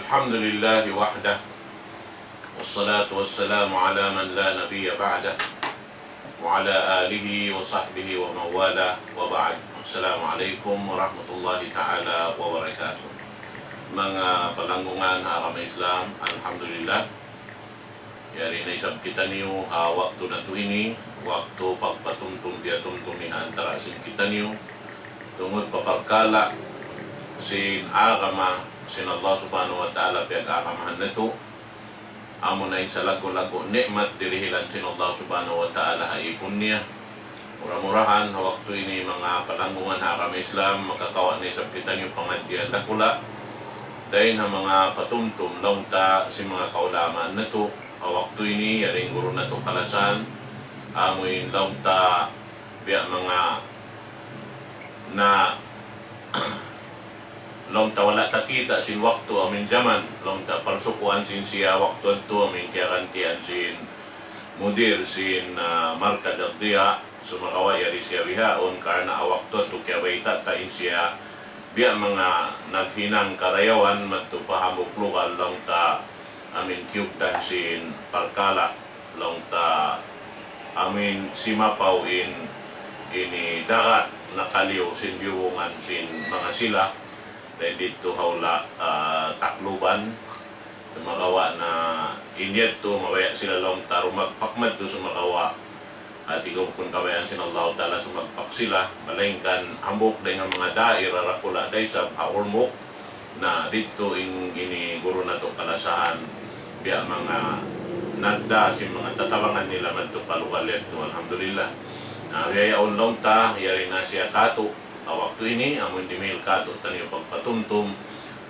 الحمد لله وحده والصلاة والسلام على من لا نبي بعده وعلى آله وصحبه ومن والاه وبعد. Assalamualaikum warahmatullahi ta'ala wabarakatuh. Mga palanggungan agama Islam, alhamdulillah yari na isab kita niyo waktu na to ini, waktu pagpatuntong dia tuntong ni antara sin kita niyo tungod paparkala sin agama sin Allah subhanahu wa ta'ala pinag-agamahan na to amo na sa lago-lago nikmat dirihilan sin Allah subhanahu wa ta'ala haipon niya murah-murahan waktu ini mga palanggungan agama Islam makakawa na isab kita niyo pangadyan dakula dahil na mga patumtum launta si mga kaulaman na to waktu ini yaring guru na to kalasan amoy launta biya mga na launta wala takita sin waktu amin zaman launta parsukuan sin siya waktu ito amin kiyakantian sin mudir sin marka daddiya sumakawa yari siya bihaon karena waktu ito kiyawaita tain siya biya mga naghinang karayawan matupahambok lokal launta amin kyugdan sin parkala launta amin simapaw ini dagat nakaliw sin biwungan sin mga sila dahil dito hawla takluban sumakawa na inyet to mawaya sila launta rumagpakmad to sumakawa at ikaw kung kawayan sin Allah Ta'ala sumagpak sila malingkan hambok dahil ng mga daira rakula dahil sa haurmok na dito ini guru na to kalasahan biya mga nagda si mga tatabangan nila man to palukalit to alhamdulillah yayaon launta yari na siya kato waktu ini amoy dimil kato taniyo pagpatuntum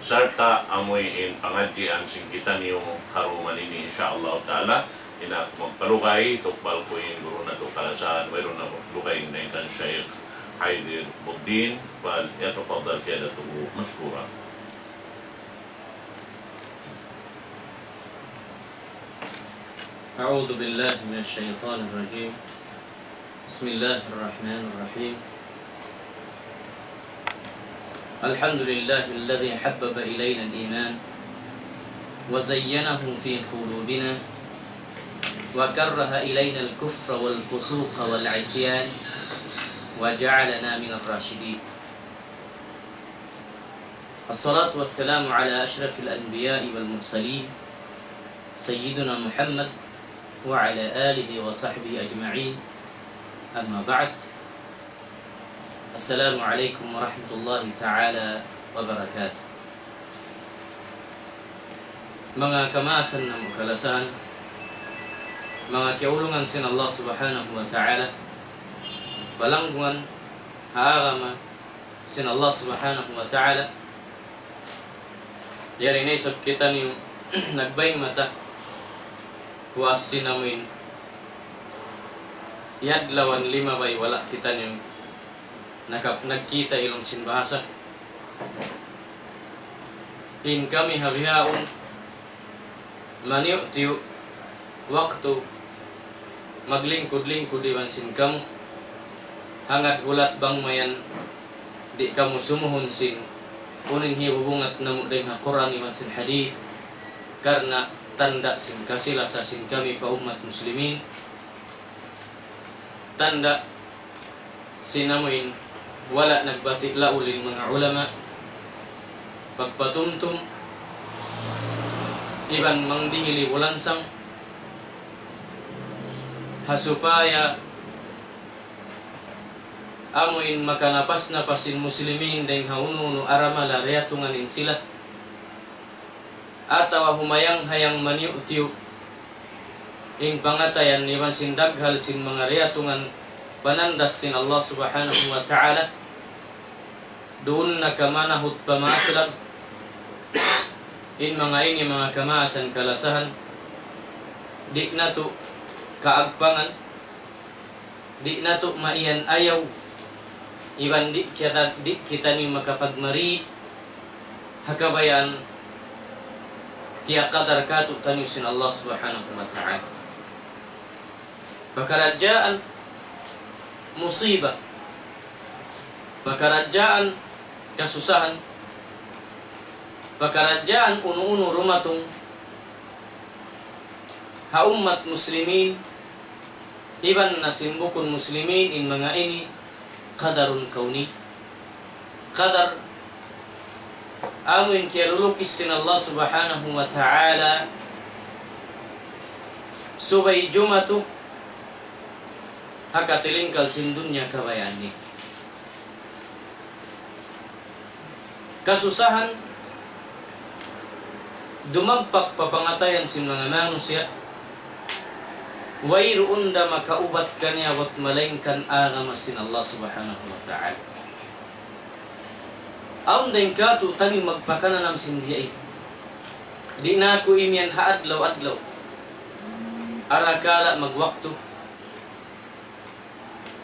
sarta amoy in pangadjian sing kita niyo haruman ini insyaallah Ta'ala ina magpalukay tukbal ko yung guru na to kalasahan mayroon na magpalukay na ikan Sheikh Haidir Buddin bal yatafadal siya na to maskura. أعوذ بالله من الشيطان الرجيم بسم الله الرحمن الرحيم الحمد لله الذي حبب إلينا الإيمان وزينه في قلوبنا وكره إلينا الكفر والفسوق والعصيان وجعلنا من الراشدين الصلاة والسلام على أشرف الأنبياء والمرسلين سيدنا محمد وعلى آله وصحبه أجمعين أما بعد السلام عليكم ورحمة الله تعالى وبركاته mga kamasan na mukalasan mga kiulungan sin Allah subhanahu wa ta'ala balangguan haagama sin Allah subhanahu wa ta'ala yari naisap kita niyo nagbayng mata huwas sinamin yadlawan lima bay wala kita niyo nagkita ilong sinbahasa in kami habihaon maniyo tiyo waktu maglingkod-lingkod iwan sin kamu hangat gulat bang mayan di kamu sumuhon sin unin hibubungat namu dengan Quran iwan sin hadith karena tanda sin kasila sa sin kami pa umat muslimin tanda sinamuin wala nagbati laulin mga ulama pagpatumtum iban mangdingili walansang hasupaya amuin makanapas na pasin muslimin dahil haununo aramala reatunganin sila atawa humayang hayang maniutiyo ing pangatayan iwan sin daghal sin mga reatungan panandas sin Allah subhanahu wa ta'ala doon na kamanahut pamasalag in mga ini mga kamasan kalasahan di na to kaagpangan di na to maiyan ayaw iwan di kita ni makapagmari hakabayan kaya kadar kato tanyusin Allah subhanahu wa ta'ala pakarajaan musibah pakarajaan kasusahan Pakarajaan uno-uno rumatong haumat muslimin iban na simbukon muslimin in mga ini qadarun kauni. Qadar amin kialulukis sin Allah subhanahu wa ta'ala subay jumatu hakatilingkal sin dunya kabayani. Kasusahan dumagpak papangatayan sin mga manusia wayroon da makaubat kanya wat malainkan agama sin Allah subhanahu wa ta'ala. Aun din ka to tani magpakananam sin diay. Di na ko imyan haadlaw-adlaw. Arakala magwakto.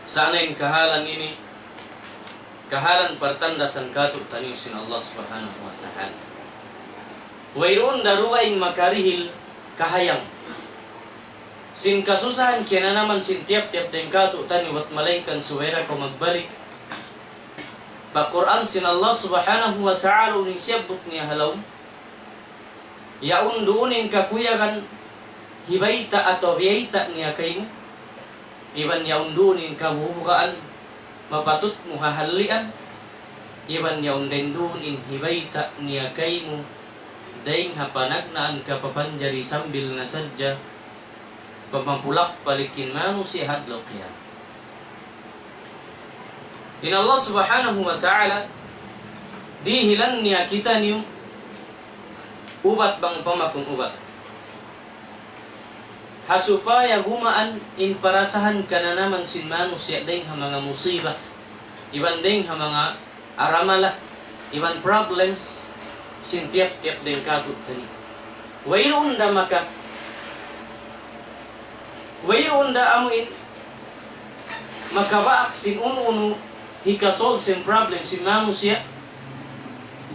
Sana yung kahalan ini kahalan partandasan ka to tani sin Allah subhanahu wa ta'ala. Wayroon daruaing makarihil kahayang. Sin kasusahan kaya na naman sin tiap-tiap din kato tani wat malaykan suwera ko magbalik. Pa Quran sin Allah subhanahu wa ta'ala uning siyabot niya halaw. Yaun doonin kakuyakan hibayta atau biyayta niya kayo. Iban yaun doonin kabubukaan mapatut mo hahalian. Iban yaun din doonin hibayta niya kayo. Daing hapanagnaan kapapanjari sambil nasadya pamampulak palikin manusia hadlaw qiyam. In Allah subhanahu wa ta'ala dihilan niya kita niyo ubat bang pamakong ubat. Hasupaya gumaan in parasahan ka na naman sin manusia daing ha mga musibah. Iban daing ha mga aramala. Iban problems. Sin tiap-tiap din kagut tani. Wayroon da maka wayroon da amuin makabaak sin uno-uno hikasolve sin problem sin manusia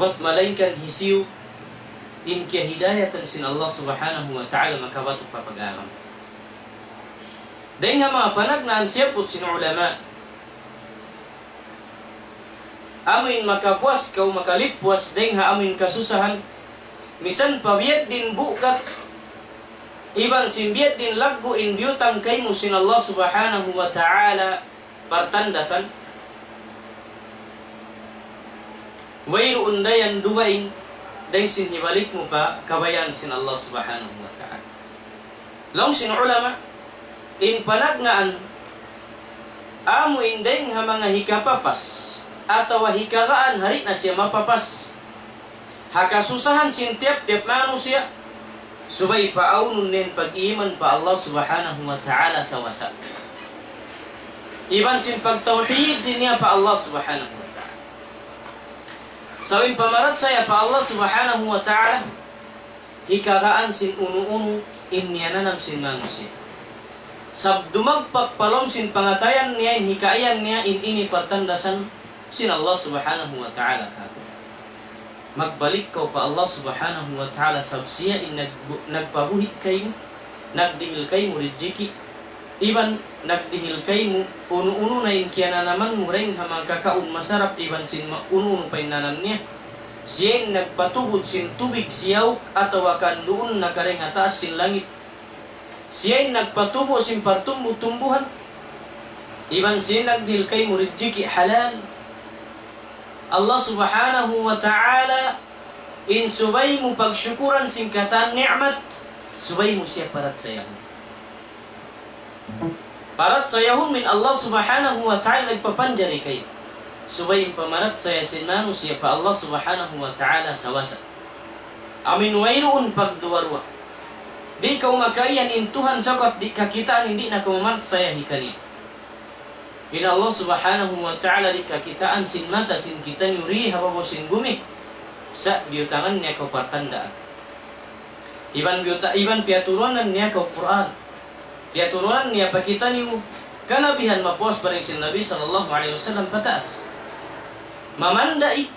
bat malainkan hisiw in kya hidayatan sin Allah subhanahu wa ta'ala makabatok papag-aram. Dahil nga mga panagnaan siyapot sin ulama amin makapuas kau makalipwas deng ha amin kasusahan misan pabiyad din bukat iban simbiyad din lagu in biyutang kay mo sin Allah subhanahu wa ta'ala partandasan wayroon dayan duwain deng sin hibalik mo pa kabayan sin Allah subhanahu wa ta'ala. Long sin ulama in panagnaan amo indeng ha mga hikapapas atau hikagaan hari na siya mapapas. Hakasusahan sin tiap-tiap manusia subay paaunon nin pag-iman pa Allah subhanahu wa ta'ala sa wasa. Iban sin pagtawhid din niya pa Allah subhanahu wa ta'ala. Sawing pamarat saya pa Allah subhanahu wa ta'ala hikagaan sin uno-uno inyananam sin manusia. Sab dumagpak palom sin pangatayan niya in hikayan niya in ini patandasan sin Allah subhanahu wa ta'ala kato. Magbalik ko pa Allah subhanahu wa ta'ala sabsiya in nagpabuhit kayo, nagdihil kayo mo rijiki, iban nagdihil kayo mo, uno-uno na in kaya na naman mo rin hamang kakaun masarap, iban sin uno-uno pa inanan niya. Siya yung nagpatubod sin tubig siyaw at awakan doon na kareng ataas sin langit. Siya yung nagpatubo sin partumbo-tumbuhan, iban siya nagdihil kayo mo rijiki halal. Allah subhanahu wa ta'ala in subay mo pagsyukuran singkatan ni'mat subay mo siya parat sayahun. Parat sayahun min Allah subhanahu wa ta'ala nagpapanjari kayo. Subay pamarat saya sinano siya pa Allah subhanahu wa ta'ala sawasa. Amin wayroon pagduwarwa. Di ka umakayan intuhan sabat di kakitaan hindi na kumamat saya hikani. In Allah subhanahu wa ta'ala di kakitaan sin mata sin kita nyuri habawo sin gumi sa biyutangan niya kau partandaan. Iban piaturunan niya kau Quran. Piaturunan niya pakita niyo kanabihan mapuas paring sin Nabi sallallahu alaihi wasallam patas. Mamandai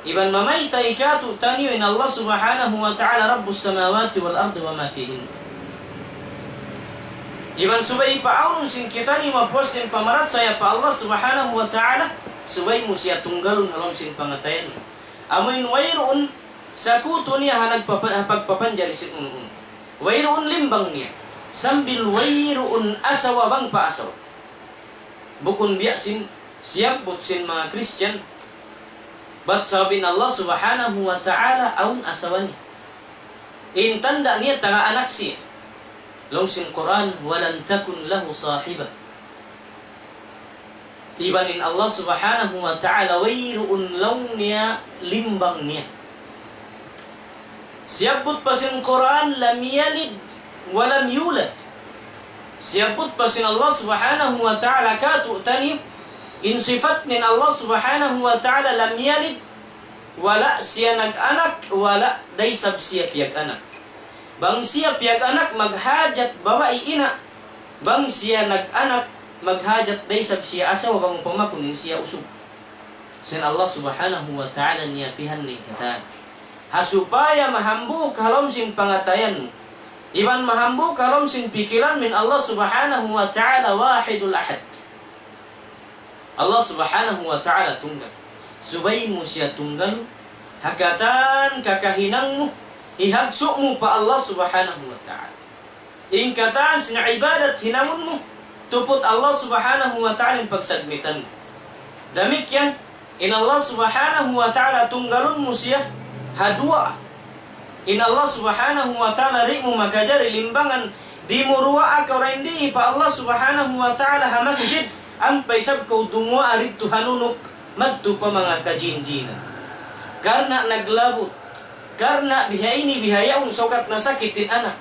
iban mamay taikatu taniyo in Allah subhanahu wa ta'ala rabbus samawati wal ardi wa ma fihin. Iban subay paawon sin kita ni mapuas din pamarat saya pa Allah subhanahu wa ta'ala subay mo siya tunggalon halong sin pangatayan. Amoin wayroon Sa kuto niya pagpapanjari sin unun. Wayroon limbang niya. Sambil wayroon asawa bang paasaw. Bukun biya sin siyabot sin mga Christian. But sabi na Allah subhanahu wa ta'ala aun asawa niya. Intanda niya taga anak siya. Long sin Quran, walan takun lahu sahiba. Ibanin Allah subhanahu wa ta'ala wayroon long niya limbang niya. Siyabot pa sin Quran, lam yalid walam yulad. Siyabot pa sin Allah subhanahu wa ta'ala katu'tani in sifat min Allah subhanahu wa ta'ala lam yalid wala siya nag-anak wala daysab siya piyag-anak. Bang siya piyag-anak maghajat babae ina. Bang siya nag-anak maghajat daysab siya asawa bang pamakunin siya usog. Sin Allah subhanahu wa ta'ala niya pihan ni katan. Hasupaya mahambuk halom sin pangatayan mo. Iban mahambuk halom sin pikiran min Allah subhanahu wa ta'ala wahidul ahad. Allah subhanahu wa ta'ala tunggal. Subay mo siya tunggal. Hakatan kakahinang mo. Ihagsuk mo pa Allah subhanahu wa ta'ala. Ingkatan sin ibadat hinamun mo. Tupot Allah subhanahu wa ta'ala pagsagmitan mo. Damit yan. In Allah subhanahu wa ta'ala tunggalun mo siya. Hadua. In Allah subhanahu wa ta'ala ri mo makajari limbangan. Di mo ruwa ka ora hindi pa Allah subhanahu wa ta'ala ha masjid. Ang paisab ko dumwa arit tuhanunok. Madto pa mga kajinjina. Karena naglabot. Karena bihaini bihayaun sokat na sakitin anak.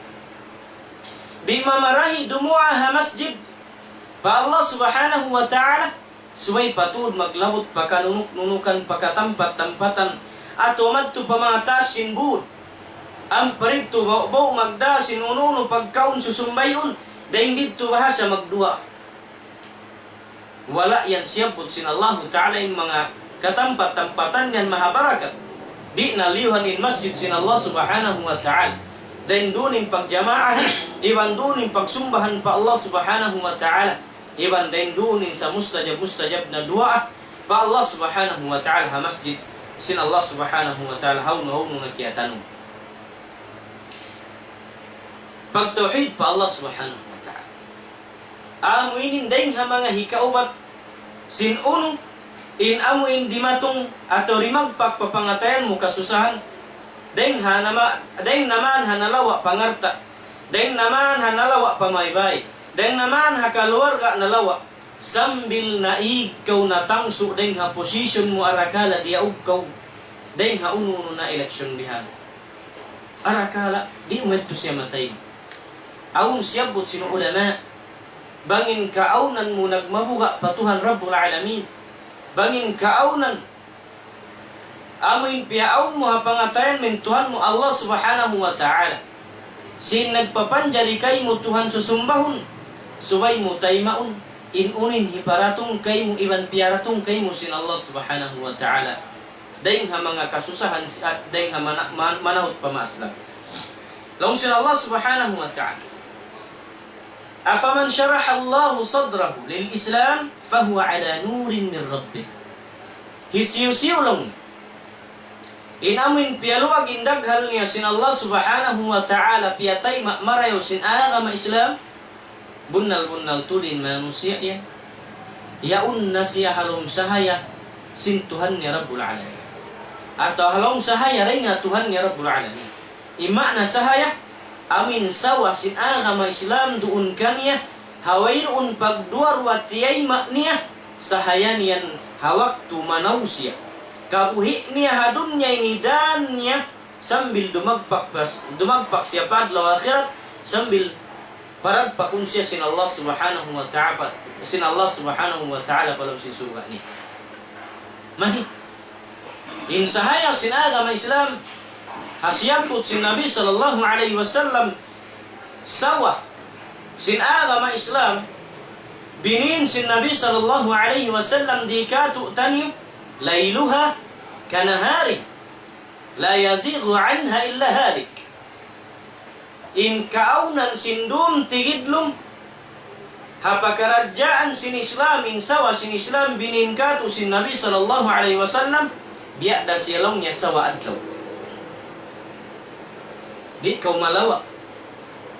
Di mamarahi dumwa ha masjid. Pa Allah subhanahu wa ta'ala. Suway patud maglabot pakanunuk-nunukan pakatampat-tampatan. Ato madto pa mga tasin bud. Ang parito bau magda sinununo pagkaon susumbayon. Dahil dito bahasa magdua. Wala yan siyabot sin Allah ta'ala yung mga katampat-tampatan yan mahabarakat. Di nalihan in masjid sin Allah subhanahu wa ta'ala. Dahil doon yung pagjamaahan. Iban doon yung pagsumbahan pa Allah subhanahu wa ta'ala. Iban dahil doon yung sa mustajab na dua pa Allah subhanahu wa ta'ala ha masjid. Sin Allah subhanahu wa ta'ala hawno na kiyatanong. Pagtauhid pa Allah subhanahu wa ta'ala. Amuinin dahil ha mga hikaubat sin uno in amuin di matong ato rimag pagpapangatayan mo kasusahan. Dahil naman hanalawa pangarta. Dahil naman hanalawa pamaybay. Dahil naman hakaluar ka nalawa. Sambil na ikaw natangso dahil ha posisyon mo arakala di ikaw. Dahil ha uno na eleksyon bihan. Arakala di umento siya matay. Aun siyabot sino ulama. Bangin kaaunan mo nagmabuga patuhan Rabbul Alamin. Bangin kaaunan. Amoin piyaon mo hapangatayan min Tuhan mo Allah subhanahu wa ta'ala. Sin nagpapanjari kay mo Tuhan susumbahon. Subay mo taymaon. Inunin hiparatong kay mo iban piyaratong kay mo sin Allah subhanahu wa ta'ala. Dahil ha mga kasusahan at dahil ha manahot pamaslang. Laung sin Allah subhanahu wa ta'ala. Afaman syaraha Allahu sadrahu lil Islam fahuwa ala nurin min rabbih. Hisiyo-siyo lang. Inamin piyaluag indaghal niya sin Allah subhanahu wa ta'ala piyatay marayo sin agama Islam. Bunal-bunal tulin manusia yan. Yaun na siya halong sahaya sin Tuhan niya Rabbul Alamin. Atau halong sahaya rin nga Tuhan niya Rabbul Alamin. Ima na sahaya amin sawa sin agama Islam doon kanya hawayroon pagduar watiyay niya sahayan yan hawak tumanaw siya kabuhi niya hadun niya inidan niya sambil dumagpak siya padlaw akhirat sambil paragpakun siya sin Allah subhanahu wa ta'ala palam sin suga niya mahi in sahaya sin agama Islam hasyabot sin Nabi sallallahu alaihi wasallam sawa sin agama Islam binin sin Nabi sallallahu alaihi wasallam di katu tani lailuha kanahari la yazighu anha illa halik in kaunan sindum tigidlum hapakarajaan sin Islam in sawa sin Islam binin katu sin Nabi sallallahu alaihi wasallam biada silongnya sawa adlaw Di kau malawa.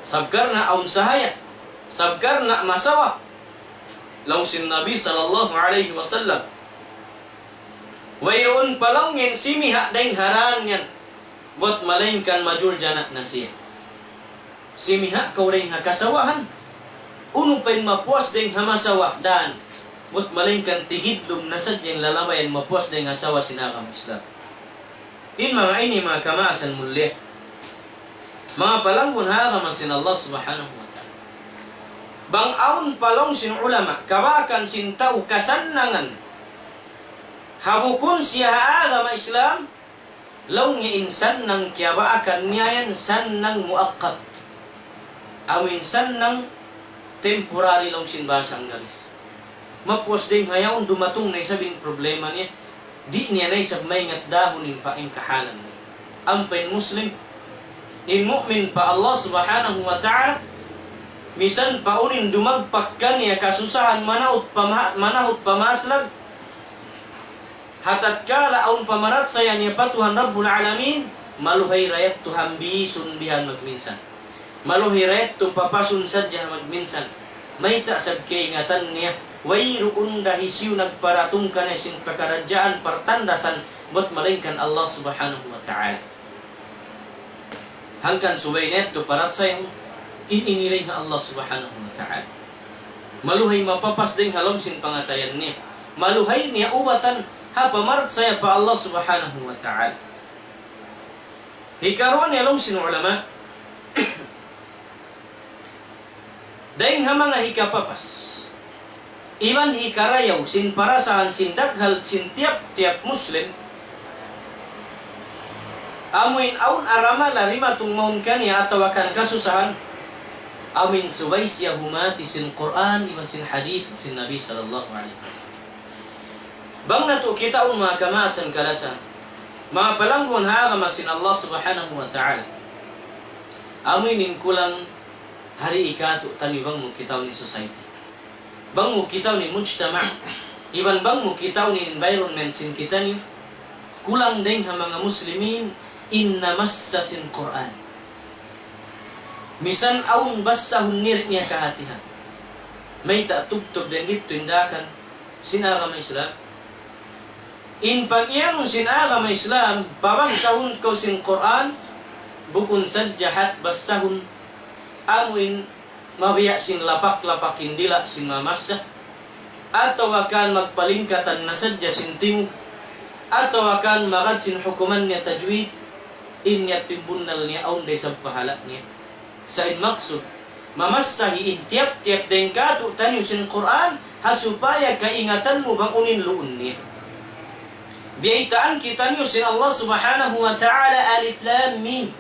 Sabkarna aun sahaya. Sabkarna masawa. Lausin Nabi sallallahu alaihi wasallam. Wayroon palangin simiha daing harangan. Buat malainkan majul janak nasiya. Simiha kau ring hakasawahan. Uno pa yung mapuas daing hamasawa dan. Buat malainkan tigidlum nasad yung lalawayan mapuas daing asawa sinakam Islam. In mga ini mga kamaasan mulia. Mga palanggun haramasin Allah subhanahu wa ta'ala. Bang aun palong sin ulama, kabakan sin tau kasannangan. Habukun siya agama Islam, law nga insan nang kiabaakan niyayan san nang muakat. Awin san nang temporary lang sin basang galis. Mapos din hayaon dumatong na isabing problema niya, di niya na isab may ngat dahonin pa ang kahalan niya. Ang pain Muslim, in mu'min pa Allah subhanahu wa ta'ala, misan paunin dumagpak ka niya kasusahan manahot pamaslag, hatat kala aun pamarat saya niya patuhan Rabbul Alamin, maluhay rayat tu hambisun bihan magminsan. Maluhay rayat tu papasun sadya magminsan. May taksab keingatan niya, wayroon dahisyo nagparatong ka na sin pagkaradyaan partandasan, buat malingkan Allah subhanahu wa ta'ala. Hangkan subay neto parat sayang ininiray nga Allah subhanahu wa ta'ala. Maluhay mapapas ding halom sin pangatayan niya. Maluhay niya ubatan hapamarat saya pa Allah subhanahu wa ta'ala. Hikaruan niya long sin ulama. Daing hamanga hikapapas. Iman hikarayaw sin parasahan sin daghal sin tiap-tiap Muslim. Amuin aun arama larima tung maun kanya atau akan kasusahan. Amin subay siya humati sin Quran iman sin hadith sin Nabi sallallahu alaihi wasallam. Bang nato kita un mga kamasan kalasan. Mga palangguan haagama sin Allah subhanahu wa ta'ala. Aminin kulang hari ikato tani bang mo kitaw ni society. Bang mo kitaw ni mujtama. Iban bang mo kitaw ni environment sin kita ni kulang ding ha mga muslimin inna massa sin Quran. Misan aun basahun nirit niya kahatihan. May tatugtog din dito tindakan sinagama Islam. In pag-iyan sinagama Islam, babasahun ko sin Quran, bukun sadjahat basahun amuin mabiya sin lapak-lapakin dila sin mamasa, atau akan magpalingkatan na sadya sin timog, atau akan magad sin hukuman niya tajwid, inya timbunal niya aun day sa pahala niya. Sa maksud, mamasahi in tiap-tiap den kato tanyo sin Quran, hasupaya kaingatan mo bang unin luun niya. Biaitaan kita niyo sin Allah subhanahu wa ta'ala alif lam mim.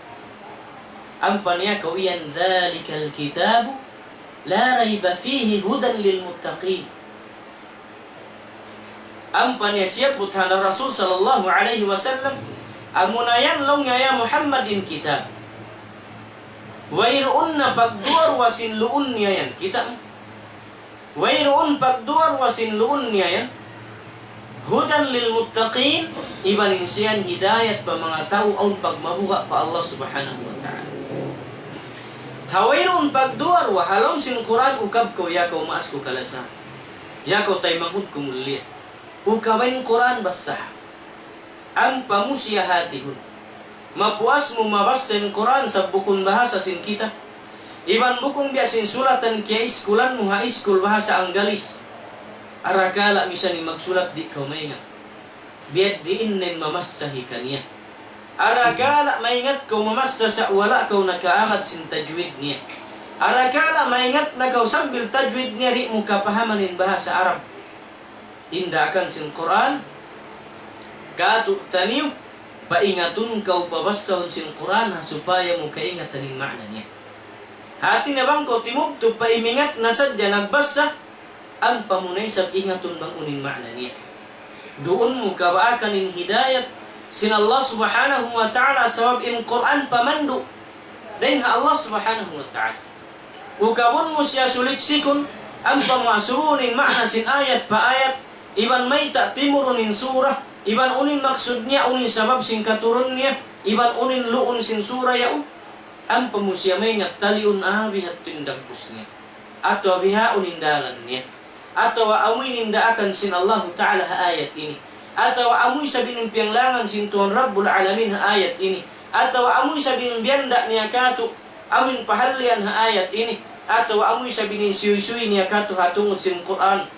Ampan niya kawiyan dhalikal kitabu la raiba fihi hudan lil muttaqin. Ampan niya siya puthana Rasul sallallahu alaihi wasallam amunayan long ya Muhammad in kitab. Wayroon na pagduar wasin luun niya yan. Kita wayroon pagduar wasin luun niya yan. Hudan lil muttaqin, ibanin siyan hidayat pa mga tao ang pagmabuka pa Allah subhanahu wa ta'ala. Hawayroon pagduar wa halom sin Quran ukab ko yakaw maas ko kalasa. Yakaw tay manghud ko mulia. Ukawain Quran basah. Ang pamusya hatihun. Mapuas mo mabasta yung Quran sa bukong bahasa sin kita. Iban bukong biasin sulatan kaya iskulan mo ha iskul bahasa Anggalis. Arakala misa ni magsulat di kau maingat. Biad diinin mamasahi kaniya. Arakala maingat kau mamasa sa wala kau nakaakad sin tajwid niya. Arakala maingat na kau sambil tajwid niya ri mo kapahamanin bahasa Arab. Indakan sin Quran. Kato taniyo. Paingatun kau pabasahon sin Quran supaya mo kaingatanin makna niya. Hati na bang kau timugtog paimingat na sadya nagbasa ang pamunay sa ingatun bang unin makna niya. Doon mo kabaakan in hidayat sin Allah subhanahu wa ta'ala sabab in Quran pamandu dahil Allah subhanahu wa ta'ala. Ukabon mo siya suliksikon ang pamasurunin makna sin ayat pa ayat iban may ta timurunin surah iban unin maksud niya unin sabab sin katurun niya iban unin luun sin surah yaon ang pamusyamay nga taliun bihat tindagpus niya. Ato bihaon nindangan niya. Ato amoy nindaakan sin Allah Ta'ala ayat ini. Ato amoy sabi ng piyanglangan sin Tuhan Rabbul Alamin ayat ini. Ato amoy sabi ng biyanda niya kato amin pahalian ayat ini. Ato amoy sabi ng siyuy-siyuy niya kato hatungod sin Quran.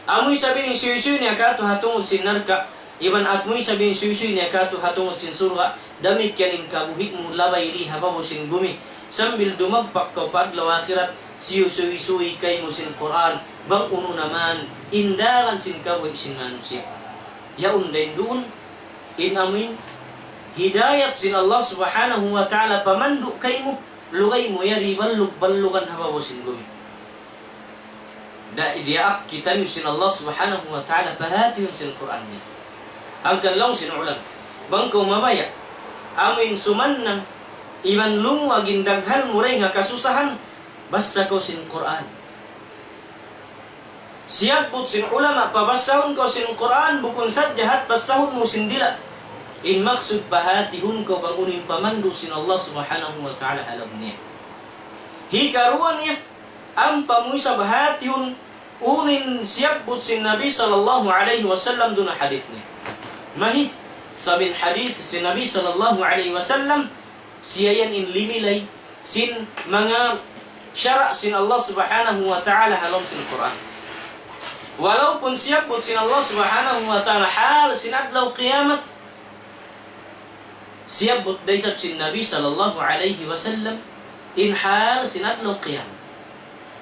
Amoy sabi ng siyuy-siyuy niya kato hatungod sin narka. Iban at mo'y sabi ng siyuy-siyuy niya kato hatungod sin surga. Damit kanin kabuhi mo labay riha pa mo sin gumi. Sambil dumagpak ka paglaw akhirat. Siyuy-siyuy kay mo sin Quran. Bang uno naman indaran sin kabuhi sin manusia. Yaun din doon inamin hidayat sin Allah Subhanahu wa Ta'ala pamandu kay mo. Lugay mo yari ballugan habaw sin gumi. Da idiak kita sin Allah Subhanahu wa Ta'ala pahati sin Quran niya. Ang kanlaw sin ulam. Bangko mabaya. Amin sumanang iban lumuagin daghal muray nga kasusahan basta ko sin Quran. Siyagpot sin ulama pabasahon ko sin Quran bukon sadyahat basahon mo sin dila. In maksud pahatihun ko bang uning pamandu sin Allah Subhanahu wa Ta'ala alam niya. Hikaruan niya ang pamuy sa bahatihun unin siyagpot sin Nabi sallallahu alaihi wasallam doon na hadith niya. Mahi sabi hadith sin Nabi sallallahu alaihi wasallam siya yan inlimilay sin mga syara sin Allah Subhanahu wa Ta'ala halom sin Quran. Walaupun siyagpot sin Allah Subhanahu wa Ta'ala hal sin adlaw qiyamat siyabot daysab sin Nabi sallallahu alaihi wasallam in hal sinadlong qiyam.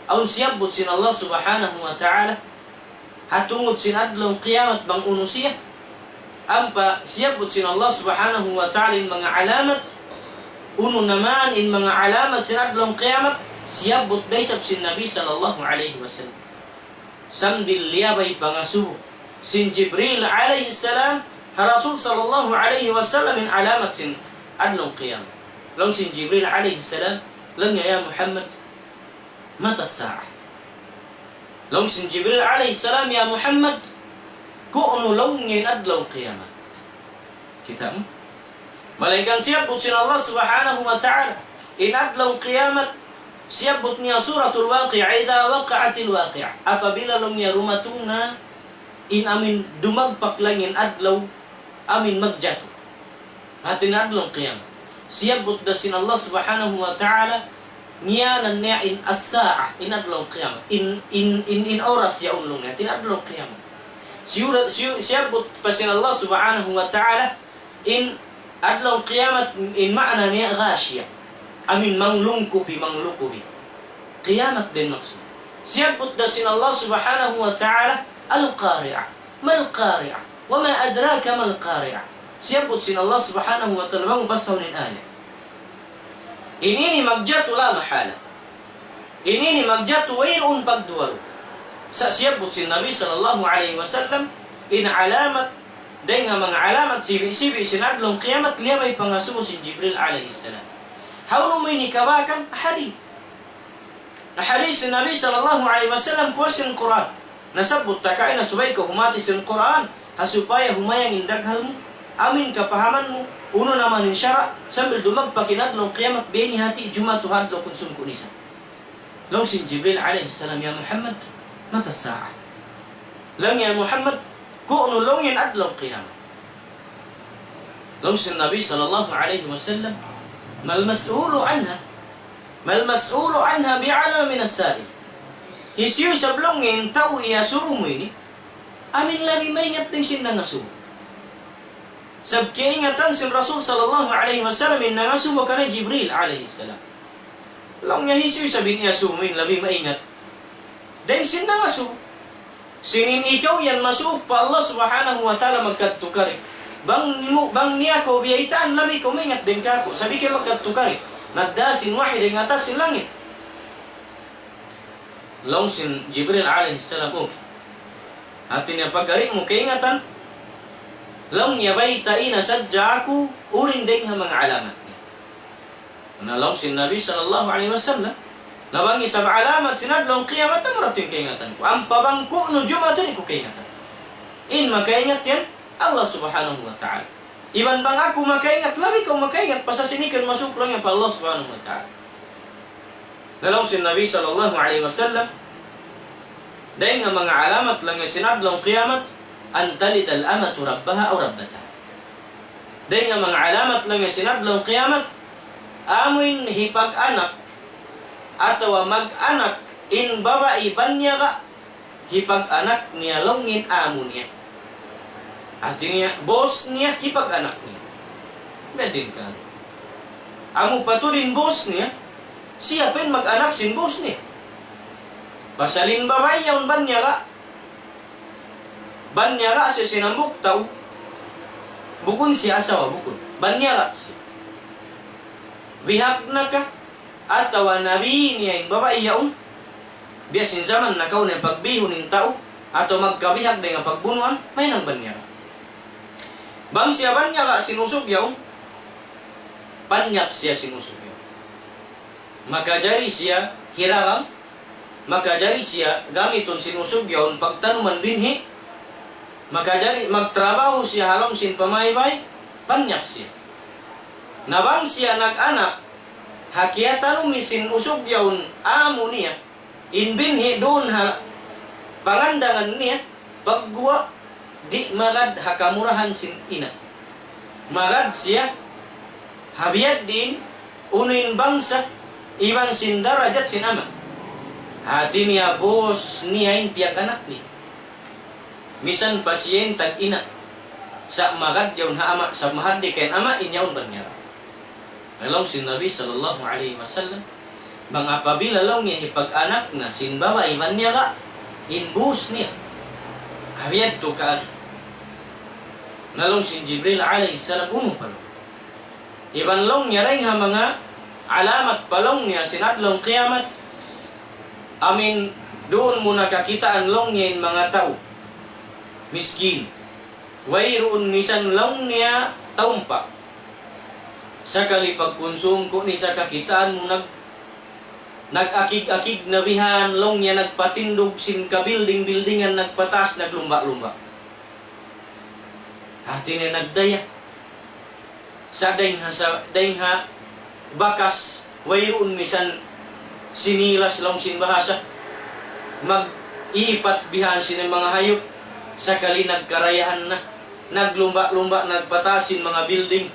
Aun siyabot sin Allah Subhanahu wa Ta'ala hatungod sinadlong qiyamat bang uno siya. Ampa siyabot sin Allah Subhanahu wa Ta'ala in mga alamat uno naman in mga alamat sinadlong qiyamat siyabot daysab sin Nabi sallallahu alaihi wasallam. Sambil liyabay pangasubo sin Jibril alaihi salam Rasul sallallahu alaihi wasallam min alamat sin adlong qiyam. Long sin Jibril alaihi salam lang ya Muhammad mata as-sa'ah. Long sin Jibril alaihi salam ya Muhammad ku'no long ngin adlong qiyamat. Kita mo? Malaikan siyabot sin Allah Subhanahu wa Ta'ala in adlong qiyamat siyabot niya suratul waqi'ah idza waqa'atil waqi'ah. Apabila long niya rumatuna in amin dumagpak lang in adlaw amin magjato. Atin adlong qiyam. Siyabot da sin Allah Subhanahu wa Ta'ala niyanan niya in as-sa'ah in adlong qiyam. In oras ya unlong niya tin adlong qiyam. Siyabot pa sin Allah Subhanahu wa Ta'ala in adlong qiyamat in ma'na niya ghashiya. Amin manglungkupi. Qiyamat din maksud. Siyabot da sin Allah Subhanahu wa Ta'ala al-qari'ah. Mal qari'ah. وما أدراك ما القارعة. Siyabot sin Allah Subhanahu wa Ta'ala bang basaw nin ayat. Inini magjato la mahala. Inini magjato wayun pagduwaro. Sa siyabot sin Nabi sallallahu alaihi wasallam in alamat day nga mga alamat sibi sinadlong qiyamat liyabay pangasubo sin Jibril alaihi salam. Hawno may nikawakan hadith. Hadith sin Nabi sallallahu alaihi wasallam po sin Quran. Nasabot takay na subay ko humati sin Quran. Supaya humayang indaghal mo, amin kapahaman mo, uno naman in syara, sambil dumagpakinad ng qiyamat bini hati jumatu hadlo konsum kunisa. Long sin Jibril alaihi salam ya Muhammad, mata as-sa'ah. Lang ya Muhammad, ku'no long yan adlaw qiyamat. Long sin Nabi sallallahu alaihi wasallam, mal mas'ulu anha bi'alam min as-sa'il. Hisiyo sablong yan tao iyasuro mo ini, amin labi maingat din sin nangasu. Sab kiingatan sin Rasul sallallahu alaihi wasallam in nangasu mo kana Jibril alaihi salam. Lang nga hisu sabi niya sumin labi maingat. Dahil sin nangasu. Sinin ikaw yan masuf pa Allah Subhanahu wa Ta'ala magkatukari. Bang niya ko biyaitaan labi ko maingat din ka ko. Sabi kayo magkatukari. Nagdasin wahid ng atas sin langit. Lang sin Jibril alaihi salam okay. Atin yang pagari mo kaingatan lam yabay taina sadya ako urin din ang mga alamat niya. Nalaw sin Nabi sallallahu alaihi wasallam nabangi sa alamat sinadlong qiyamat ang rating kaingatan ko. Ang pabangko no jumatan ko kaingatan. In makaingat yan Allah Subhanahu wa Ta'ala. Iban bang aku makaingat, labi kau makaingat pasasinikan masuk lang yang pa Allah subhanahu wa ta'ala. Dalam si Nabi sallallahu alaihi wasallam, dahil nga mga alamat lang yung sinadlong kiyamat, antalid al-amatu rabbaha o rabbata. Dahil nga mga alamat lang yung sinadlong kiyamat, amuin hipag-anak, atau mag-anak, in babae banya ka, hipag-anak niya longin amo niya. Artinya, bos niya, hipag-anak niya. Bedin ka. Amo paturin bos niya, siya pin mag-anak sin bos niya. Pasalin babae yung banya ka. Banya ka siya sinambuk tau. Bukun siya asawa, bukun. Banya ka siya. Bihak na ka. Atawa nabi niya yung babae yaon. Biasin zaman na kau na pagbihon ng tao. Ato magkabihag na yung pagbunuan, may nang banya ka. Bang siya banya ka sinusog yaon. Panyap siya sinusog yaon. Makajari siya hirarang. Makajari siya gamiton sinusog yaon pagtanuman binhi. Makajari magtrabaho siya halong sin pamaybay. Panyap siya. Nabang siya nag-anak. Hakiatan umisin usog yaon amo niya. Inbinhi doon ha pangandangan niya. Pagguwa di magad hakamurahan sin ina. Magad siya habiyad din unin bangsa iban sin darajat sin ama. Hati niya bos niya yung piyak anak ni. Misan pasien tag ina. Sa magad yaun ha ama sa mahadi kain ama inyaun banyara. Along sin Nabi sallallahu alaihi wasallam mga apabila long niya hipag-anak na sin babae banyara inbus niya. Habiyad to ka. Nalong sin Jibril alaihi salam palong. Iban long niya rin ha mga alamat palong niya sinadlong kiyamat. Amin doon mo nakakitaan long niya mga tao. Miskin. Wayroon misan long niya taumpa. Sakali pagkonsum ko ni sa kakitaan mo nag-akig-akig na bihan long niya nagpatindog sin ka-building-buildingan nagpatas naglumba-lumba. Hati niya nagdaya. Sa daing ha bakas wayroon misan sinilas long sin bahasa mag-iipat bihan sin mga hayop sakali nagkarayahan na naglumba-lumba nagpatasin mga building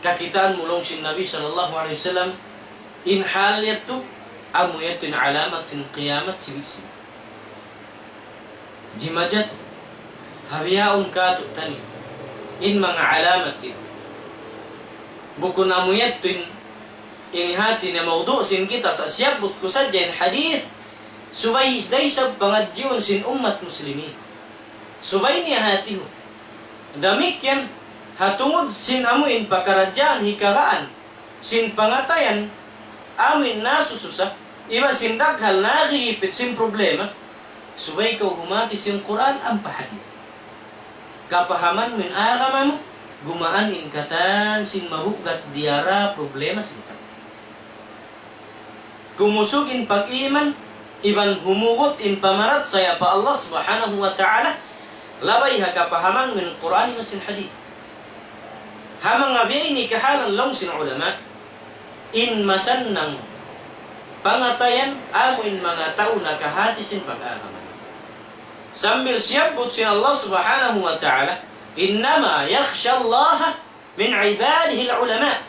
kakitaan mulong sin Nabi sallallahu alaihi wasallam in haliyatu amuyatun alamat sin qiyamat sibisi jimajat habiyaun katu tani in mga alamatin bukun amuyatun ini hati na mawdu sin kita sa siyabot ko sadya in hadith subay daysab pangadjiun sin umat muslimin subay niya hati ho damik yan hatungod sin amuin pakaradyan hikalaan sin pangatayan amin nasususa iba sin daghal nakikipit sin problema subay ko humati sin Quran ang pahadith kapahaman min agama mo gumaan in katan sin mahugat diara problema sin ka kumusugin pag-iman iban humugot in pamarat saya pa Allah subhanahu wa ta'ala labay hakapahaman min Quran masin hadith hamang ngabiay ni kahalan long sin ulama in masannang pangatayan amuin mga tao na kahati sin pag-araman sambil siyabot sin Allah subhanahu wa ta'ala innama yakhsha Allah min ibadihi al-ulama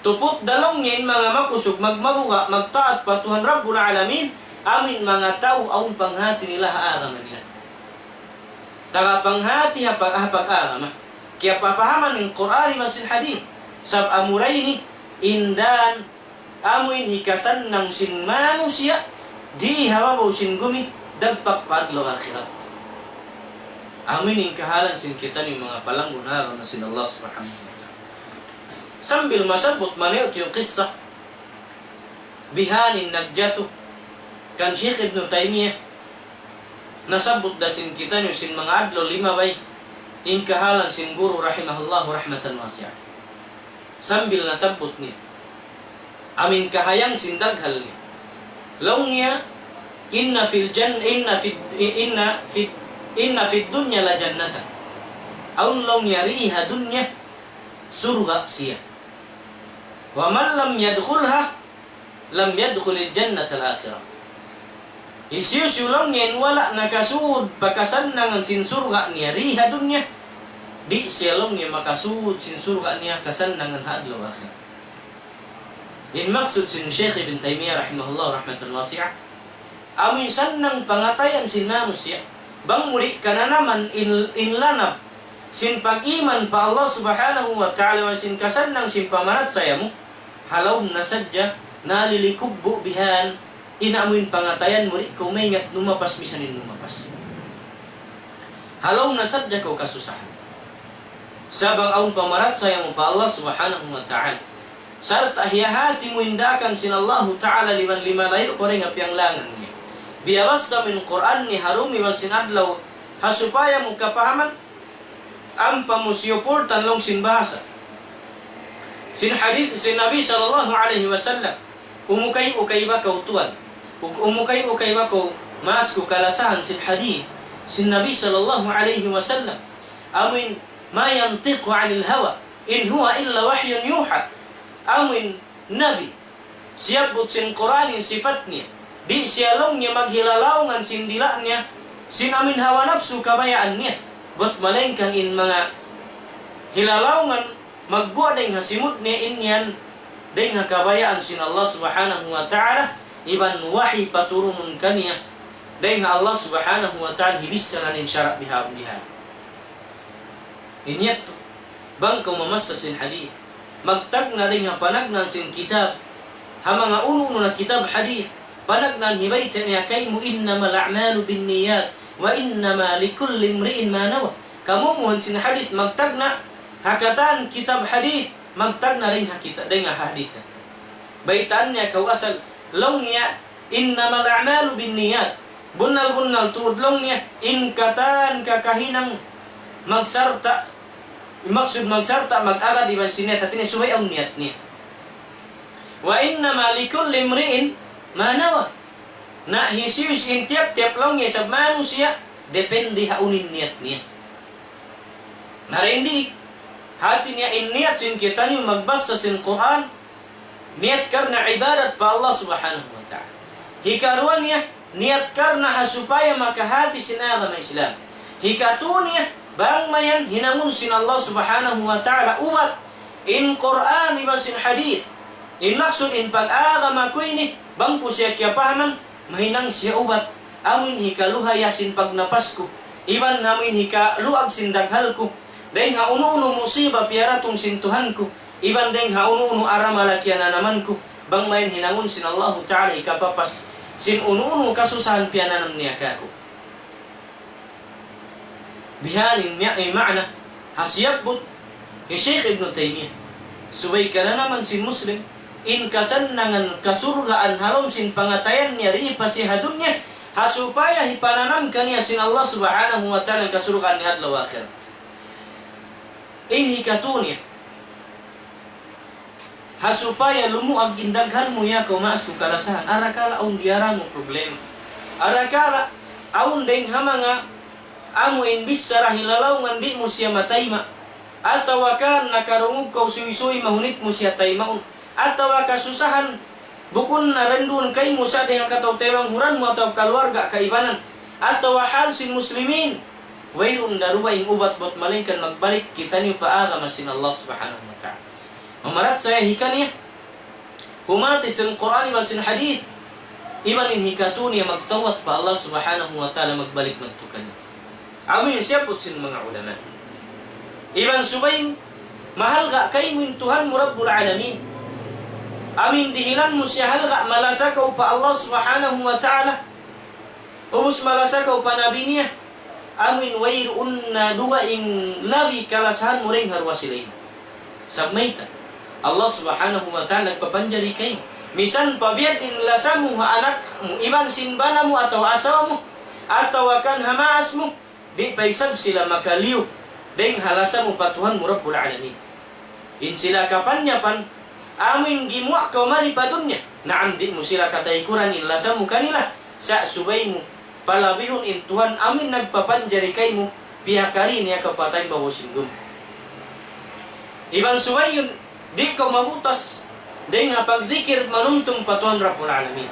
tupot dalongin mga makusog magmabuga magtaat patuhan Rabbul Alamin amin mga tao aun panghati nila haaraman nila taga panghati hapag-arama kaya papahaman ng Quran masin hadith sab amurayni indan amuin hikasan ng sin manusia di hawabaw sin gumi dagpak padlo akhirat amin yung kahalan sin kita ni mga palanggunaran na sin Allah subhanahu wa ta'ala sambil masabot maniot yung kisah bihanin nagjatuh kan Syekh Ibn Taymiyah nasabot da sin kita ni sin mga adlo lima bay in kahalan sin guru rahimahullah rahmatan wasi'ah sambil nasabot niya amin kahayang sin daghal niya long niya inna fid dunya la jannatan aun long yariha dunya surga siya. Wa man lam yadkhulha lam yadkhulil jannata al-akhirah. Isiyo sulong yen wala nakasud pakasannangan sin surga niya riha dunya, di silong niya makasud sin surga niya kasannangan hadlaw akhirah. Yan maksud sin Syekh Ibn Taymiyah rahimahullah rahmatan wasi'ah. Amin sannang pangatayan sin manusia bang muri kana naman inlanap sin pag-iman pa Allah subhanahu wa ta'ala wa sin kasannang sin pamarat sayamu halaw na sadya nalilikubbo bihan inamuin pangatayan muri kumaingat numapas misanin numapas. Halaw na sadya ko kasusahan. Sabang aun pamarat sayamu pa Allah subhanahu wa ta'ala. Sarta hiyahati mo indakan sin Allah ta'ala liman layo ko rin apyang langan niya. Biyabasta min Quran ni harumi wa sinadlaw hasupaya mo kapahaman ang pamusyopurtan long sin bahasa. Sin hadith sin Nabi sallallahu alaihi wasallam umukay ba kautuan umukay ba ko mas ko kalasahan sin hadith sin Nabi sallallahu alaihi wasallam amin ma yantiqu anil hawa in huwa illa wahyun yuha. Amin Nabi siyabot sin Quranin sifatnya di siyalong niya maghilalawngan sin dila niya sin amin hawa nafsu kabayaan niya buat malengkan in mga hilalawngan magbuwa dahil hasimut niya inyan dahil kabayaan sin Allah subhanahu wa ta'ala iban wahi paturumun kaniya dahil Allah subhanahu wa ta'ala hibisa na nin syarap biha inyat bang kau mamasa sin hadith magtag na rin nga panagnan sin kitab ha mga uno na kitab hadith panagnan hibayta niya kay mo innamal a'malu bin niyat wa innama likulli imri'in ma nawa kamumuhan sin hadith magtag na hakatan kitab hadith magtag na rin hakita rin nga hadith baitaan niya kau asal long niya innamal a'malu bin niyat bunal tuudlong niya inkatan kakahinang magsarta maksud magsarta mag-agad iban sinet at inisubay ang niyat niya. Wa inna malikul limriin manawa na hisiyus in tiap-tiap lang niya sa manusia depende haunin niyat niya. Narindi hati niya in niyat sin kita niyo magbasa sin Quran niyat karna ibadat pa Allah subhanahu wa ta'ala. Hikaruan niya niyat karna hasupaya makahati sin agama Islam. Hikatu niya bang mayan hinangun sin Allah subhanahu wa ta'ala ubat in Quran iba sin hadith in maksud in pag-agama ko ini bang po siya kiyapahaman mahinang siya ubat amin hikaluhaya sin pagnapas ko iban namin hikaluag sin daghal ko dahil ha uno-uno musiba piaratong sin Tuhan ko iban dahil ha uno-uno aramalakyan na naman ko bang mayan hinangun sin Allah ta'ala hikapapas sin uno-uno kasusahan piananam niya kako bihanin niya ay ma'na hasyabot ni Syekh Ibn Taymiyah subay ka na naman sin Muslim in kasannangan kasurgaan halom sin pangatayan niya ripa si hadun niya hasupaya hipananam kaniya sin Allah subhanahu wa ta'ala kasurgaan ni hadlaw akhir in hikatu niya hasupaya lumuag indaghan mo ya kumaas ko kalasahan arakala aun diara mo problema arakala aun deng hamanga amo imbis sa rahilalaw di mo siya matayma atawa ka nakarungog kau suy-suy mahunit mo siya taymaon atawa kasusahan bukun na rendun kay mo sa dehang kataw-tewang huran mo ataw kaluarga kaibanan atawa hal sin muslimin wayrun daruwa ing ubat bot malingkan magbalik kita niyo paagama sin Allah subhanahu wa ta'ala mamarat saya hikan niya humati sin Quran wa sin hadith iban in hikatu niya magtawat pa Allah subhanahu wa ta'ala magbalik magtukan niya amin siyapot sin mga ulama. Iban subayin, mahal ka kay mo Tuhan mo Rabbul Alamin. Amin dihilan mo siya halga malasakaw pa Allah subhanahu wa ta'ala. Ubus malasakaw pa nabi niya. Amin wayrun na duwaing labi kalasahan mo rin harwa silayin. Sabmayta, Allah subhanahu wa ta'ala nagpapanjari kayo. Misan pabiyad in lasamu ha anak mo, iban sinbana mo ataw asawa mo, ataw akan hamaas mo, di paisab sila makaliw deng halasa mo patuhan mo Rabbul Alamin in sila kapanyapan amin gimuak kau mari padunya naam di mo sila kataykuran in lasa mo kanila sa subay mo palabihon in Tuhan amin nagpapanjari kay mo pihakari niya kapatay bawasin gum. Ibang suwayon, di ko mabutas, di nga pagdikir manuntong patuan Rabbul Alamin.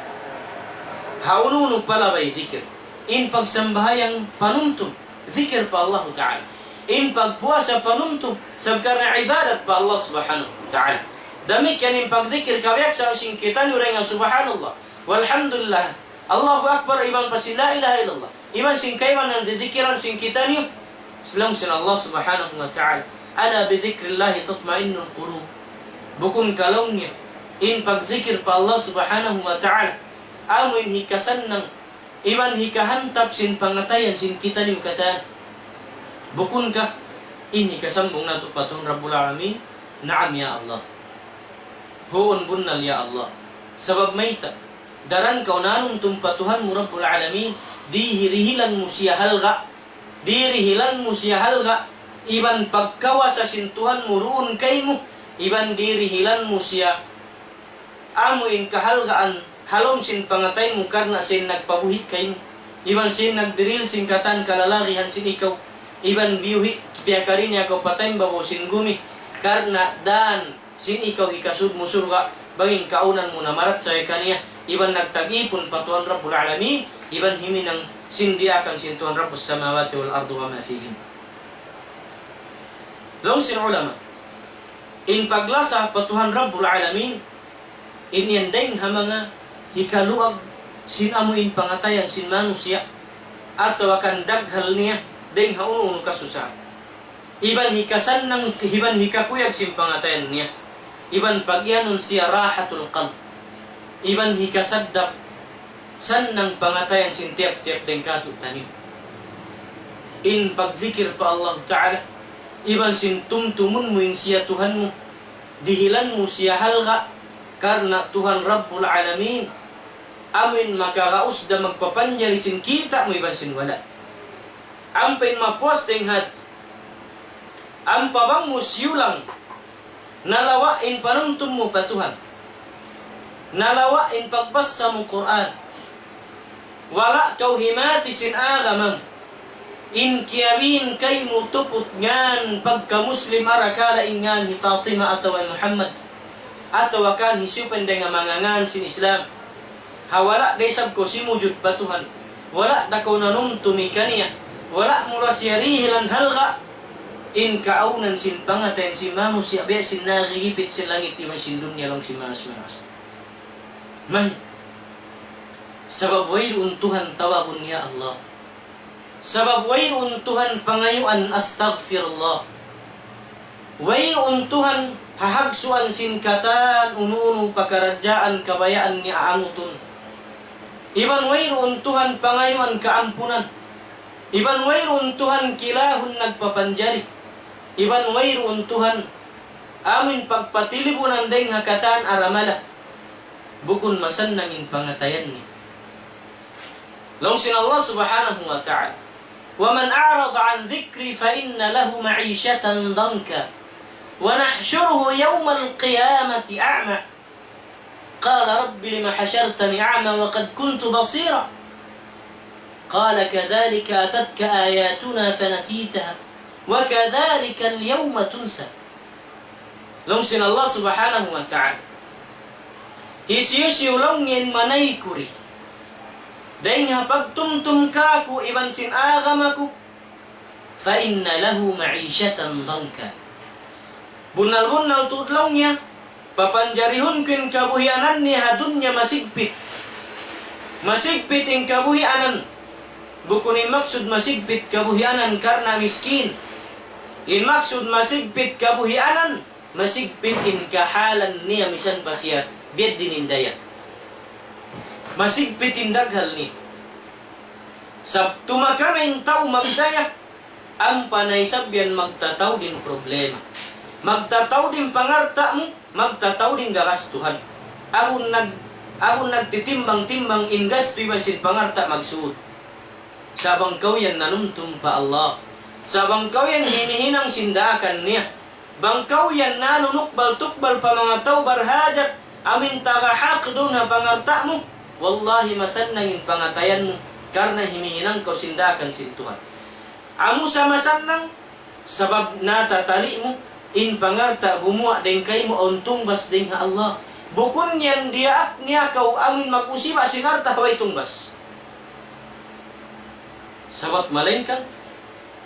Haununong pala ba'y dikir? In pagsambahayang panuntong, dikir pa Allah Ta'ala. In pagpuasa panuntong, sabkar na ibadat pa Allah Subhanahu wa Ta'ala. Damikian in pagdikir kabiyak sa sing kita nuray nga Subhanallah. Walhamdulillah. Allahu Akbar, iban pa si la ilaha illallah. Iban sing kaiman ng didikiran sing kita niyo. Salam sin Allah Subhanahu wa Ta'ala. Ala bidhikrillahi tatma'innul qulub. Bukun kalongnya. In pagdikir pa Allah Subhanahu wa Ta'ala. Amoy hikasan ng iban hikahantap sin pangatayan sin kita niyo kataan. Bukun ka. In hikasambong na to patong Rabbul Alamin. Naam ya Allah. Huon bunnal ya Allah. Sabab mayta. Daran kaunanong tumpatuhan mo Rabbul Alamin. Dihirihilan mo siya halga. Dirihilan mo siya halga. Iban pagkawa sa sintuhan mo roon kay mo. Iban dirihilan mo siya. Amuin kahalgaan. Halom sin pangatay mo karna sin nagpabuhit kay mo. Iban sin nagdiril sin katan kalalakihan sin ikaw. Iban biyuhi. Piyakari niya ko patay babaw sin gumi. Karna dan sin ikaw ikasud mo surga. Banging kaunan mo na marat sa kaniya. Iban nagtag-ipon patuan Rabbul Alamin. Iban himinang sindiakan sintuan Rabbus samawati wal ardu wa ma fihim. Long sin ulama. In paglasa patuhan Rabbul Alamin. In yandaing hamanga hikaluag sin amuin pangatayan sin manusia. Atau akan daghal niya ding haunun kasusahan. Iban hikasan ng iban hikakuyag sin pangatayan niya. Iban pagyanon siya rahatul qalb. Iban hikasadap san ng pangatayan sin tiap-tiap ding katutanim. In pagzikir pa Allah Ta'ala. Iban sin tumtumun mo in siya Tuhan mo. Dihilan mo siya halga. Karena Tuhan Rabbul Alamin. Amin makakausda magpapanjari sin kita mo iban sin wala. Ampin mapuas tinghad. Ampabang mo siyulang. Nalawain panuntun mo pa Tuhan. Nalawain pagbasa mo Quran. Wala kau himati sin agamam. In kiyawin kay mo tupot ngan pagka-Muslim arakala ingan ni Fatima atau Muhammad. Atau akan hisupan dengan mangangan sin Islam. Hawala desab ko simujud pa Tuhan. Wala da ko nanumtumi kaniya. Wala mula siyarihilan halga. In kaunan sin pangatayan si mamus siya biya sin nagigipit sin langit iman sin dunya lang si manas-manas. May sabab wairun Tuhan tawakun ya Allah. Sabab wairun Tuhan pangayuan astaghfirullah. Wairun Tuhan hahagsuan sin katan unu-unu pakarajaan kabayaan ni aangutun. Iban wairun Tuhan pangayuan kaampunan. Iban wairun Tuhan kilahun nagpapanjari. Iban wairun Tuhan amin pagpatilibunan ding hakataan aramala. Bukun masan nangin pangatayan ni. Longsin Allah Subhanahu wa Ta'ala. Wa man a'rada an dhikri fa inna lahu ma'ishatan danka. Wa nahsyuruhu yawmal qiyamati a'ma. Qala rabbi lima hasyartani a'ma wa qad kuntu basira. Qala kadhalika atatka ayatuna fanasitaha. Wa kadhalika al-yawma tunsa. Longsin Allah Subhanahu wa Ta'ala. Isiyusiyo longin manay kuri. Dahil nga pagtumtum ka ko iban sin agam ako. Fa inna lahu ma'ishatan danka. Bunal-bunal tutlaw niya. Papanjarihun kin kabuhianan niya hadun niya masigpit. Masigpit in kabuhianan. Bukunin maksud masigpit kabuhianan karena miskin. In maksud masigpit kabuhianan. Masigpit in kahalan niya misan pa siya. Biad dinindaya. Masigpit in daghal ni. Sa tumakana yung tao magdaya. Ang panay sabyan magtataw din problema. Magtataw din pangarta mo. Magtataw din gagastuhan. Ahon nagtitimbang-timbang ingasto ibasin pangarta magsuot. Sabang kau yan nanumtum pa Allah. Sabang kau yan hinihinang sindaakan niya. Bangkaw yan nanunukbal-tukbal pa mga tao barhajat. Amin tagahak doon na pangarta mo. Wallahi masan nangin pangatayan mo. Karena hinihinang kau sindakan sin Tuhan. Amu sama sanang sabab natatali mo in pangarta humua deng kay mo untong bas deng Allah. Bukun yan dia niya kau amin mag-usiba sinarta haway tungbas. Sabab malengkang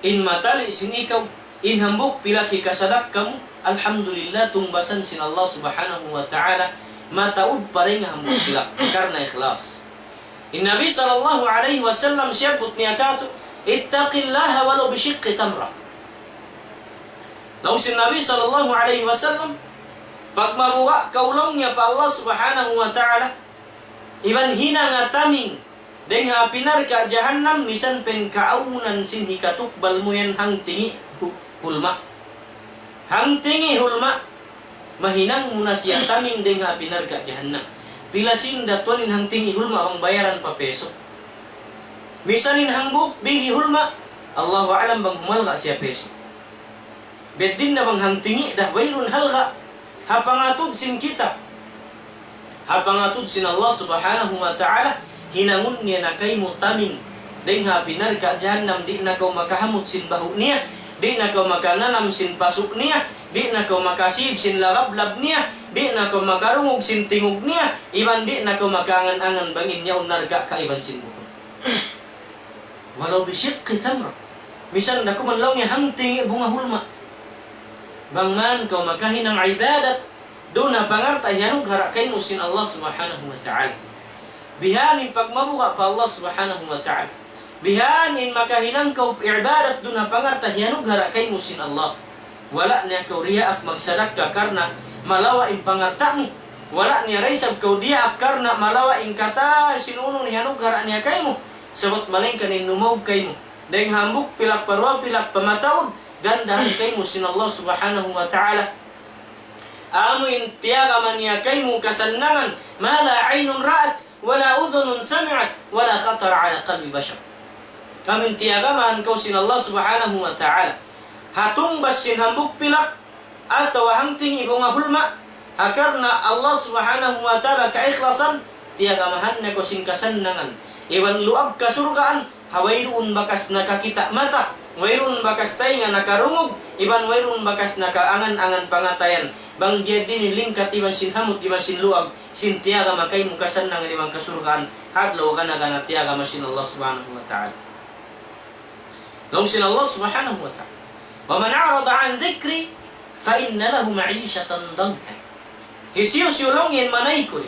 in matali sin ikaw in hambuk pilaki kasadak kamu alhamdulillah tungbasan sin Allah subhanahu wa ta'ala mataud pareng hambuk pilak karena ikhlas. In Nabi sallallahu alaihi wasallam siyabut niya kato ittaqillaha walau bishiqqi tamrah. Lalu si Nabi sallallahu alaihi wasallam pag mabuka kaulongnya pa Allah subhanahu wa ta'ala iban hina ngataming deng hapinar ka jahannam misan pen kaaunan sin hikatukbal mo yan hang tingi hulma. Hang tingi hulma mahinang muna siya taming deng hapinar ka jahannam. Pila sin datuanin hang tingi hulma ang bayaran pa peso. Misanin hangbuk bihi hulma Allahu a'lam bang humalga siya peso. Bedin na bang hang tingi dah bayrun halga hapangatud sin kita. Hapangatud sin Allah subhanahu wa ta'ala hinangun niya na kay mo taming deng hapinar ka jahannam di na kau makahamot sin bahu niya, di na kau makananam sin pasuk niya, di na kau makasib sin lalablab niya, di na kau makarungog sin tingog niya, iban di na kau makangan-angan bangin niya unarga ka iban sin buko. Walau bisyiqqi tamra. Misan na ko man lang niya hang tingi bunga hulma. Bangman kau makahin ang ibadat doon na pangarta yanong harakain mo sin Allah subhanahu wa ta'ala. Bihanin pagmabuka pa Allah subhanahu wa ta'ala. Bihanin makahinang kau ibadat doon na pangarta yanong harakain mo sin Allah. Wala niya kau riyaak magsadak ka karna malawa in pangarta mo. Wala niya raisab kau diak karna malawa in kata sinuno niya yanong harak niya kay mo. Sabot malingkan in numog kay mo. Dahil hambuk pilak parwa pilak pamatawag. Gandahan kay mo sin Allah subhanahu wa ta'ala. Amoy tiyaga man niya kay mo kasanangan ma la aynun ra'at wala udhunun sami'at wala khatara ala qalbi bashar. Amin tiyaga man kau sin Allah subhanahu wa ta'ala. Hatong bas sin hambuk pilak atau hangting ibong hulma akarna Allah subhanahu wa ta'ala kaikhlasan tiyaga mahan na kau sin kasanangan. Iwan luag kasurgaan hawayroon bakas nakakita mata. Wairun bakas tainga nakarungog, iban wairun bakas nakaangan-angan pangatayan. Bang dia dini lingkat iban sin hamut, iban sin luag, sin tiaga makay mukasan ng limang kasurgaan, hadlaw ka na tiaga masin Allah subhanahu wa ta'ala. Long sin Allah subhanahu wa ta'ala. Wa man a'rada an dhikri, fa inna lahu ma'ishatan dankan. Hisiyos yulongin manay ko.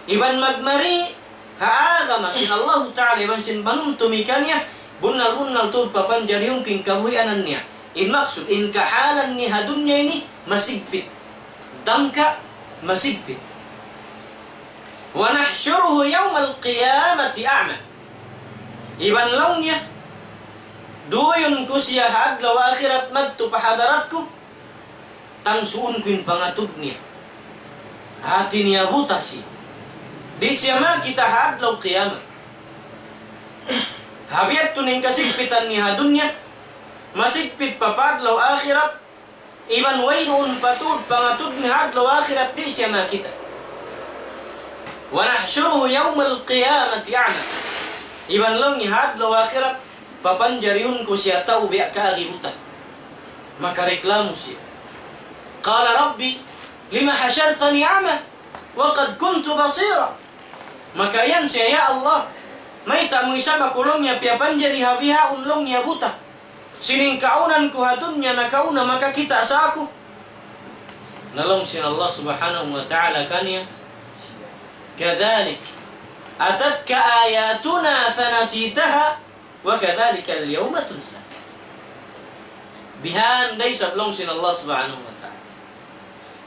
Iban magmari, haaga masin Allah ta'ala, iban sin banum tumikannya, bunal-bunal tu papanjar yung king kabuhianan niya. In maksud, in kahalan ni hadunya ini masigpit. Damka masigpit. Wa nahsyuruhu yawmal qiyamati a'ma. Iban lang niya. Duyon ko siya hadlaw akhirat madto pahadarat ko. Tangsuun ko yung pangatod niya. Hati niya butas siya. Di siya makita hadlaw qiyamah. Habiyat tuning kasigpitan ni hadunya masigpit papadlaw akhirat iban waynoon patud pangatud ni hadlaw akhirat di siya makita. Wa nahsyuruhu yawmal qiyamati a'ma. Iban lang ni hadlaw akhirat papanjaryun ko siya tao biya kaagibutan. Maka reklamo siya. Qala Rabbi lima hasyartani a'ma wa qad kuntu basira. Maka yan siya, ya Allah, may tamoy sa makulong niya piyapanjari habiha unlong niya buta. Sining kaunan ko hatun niya na kauna makakita sa ako. Nalong sin Allah subhanahu wa ta'ala kaniya. Kadhalik atatka ayatuna fanasitaha wa kadhalika al-yawma tunsa. Bihan day sablong sin Allah subhanahu wa ta'ala.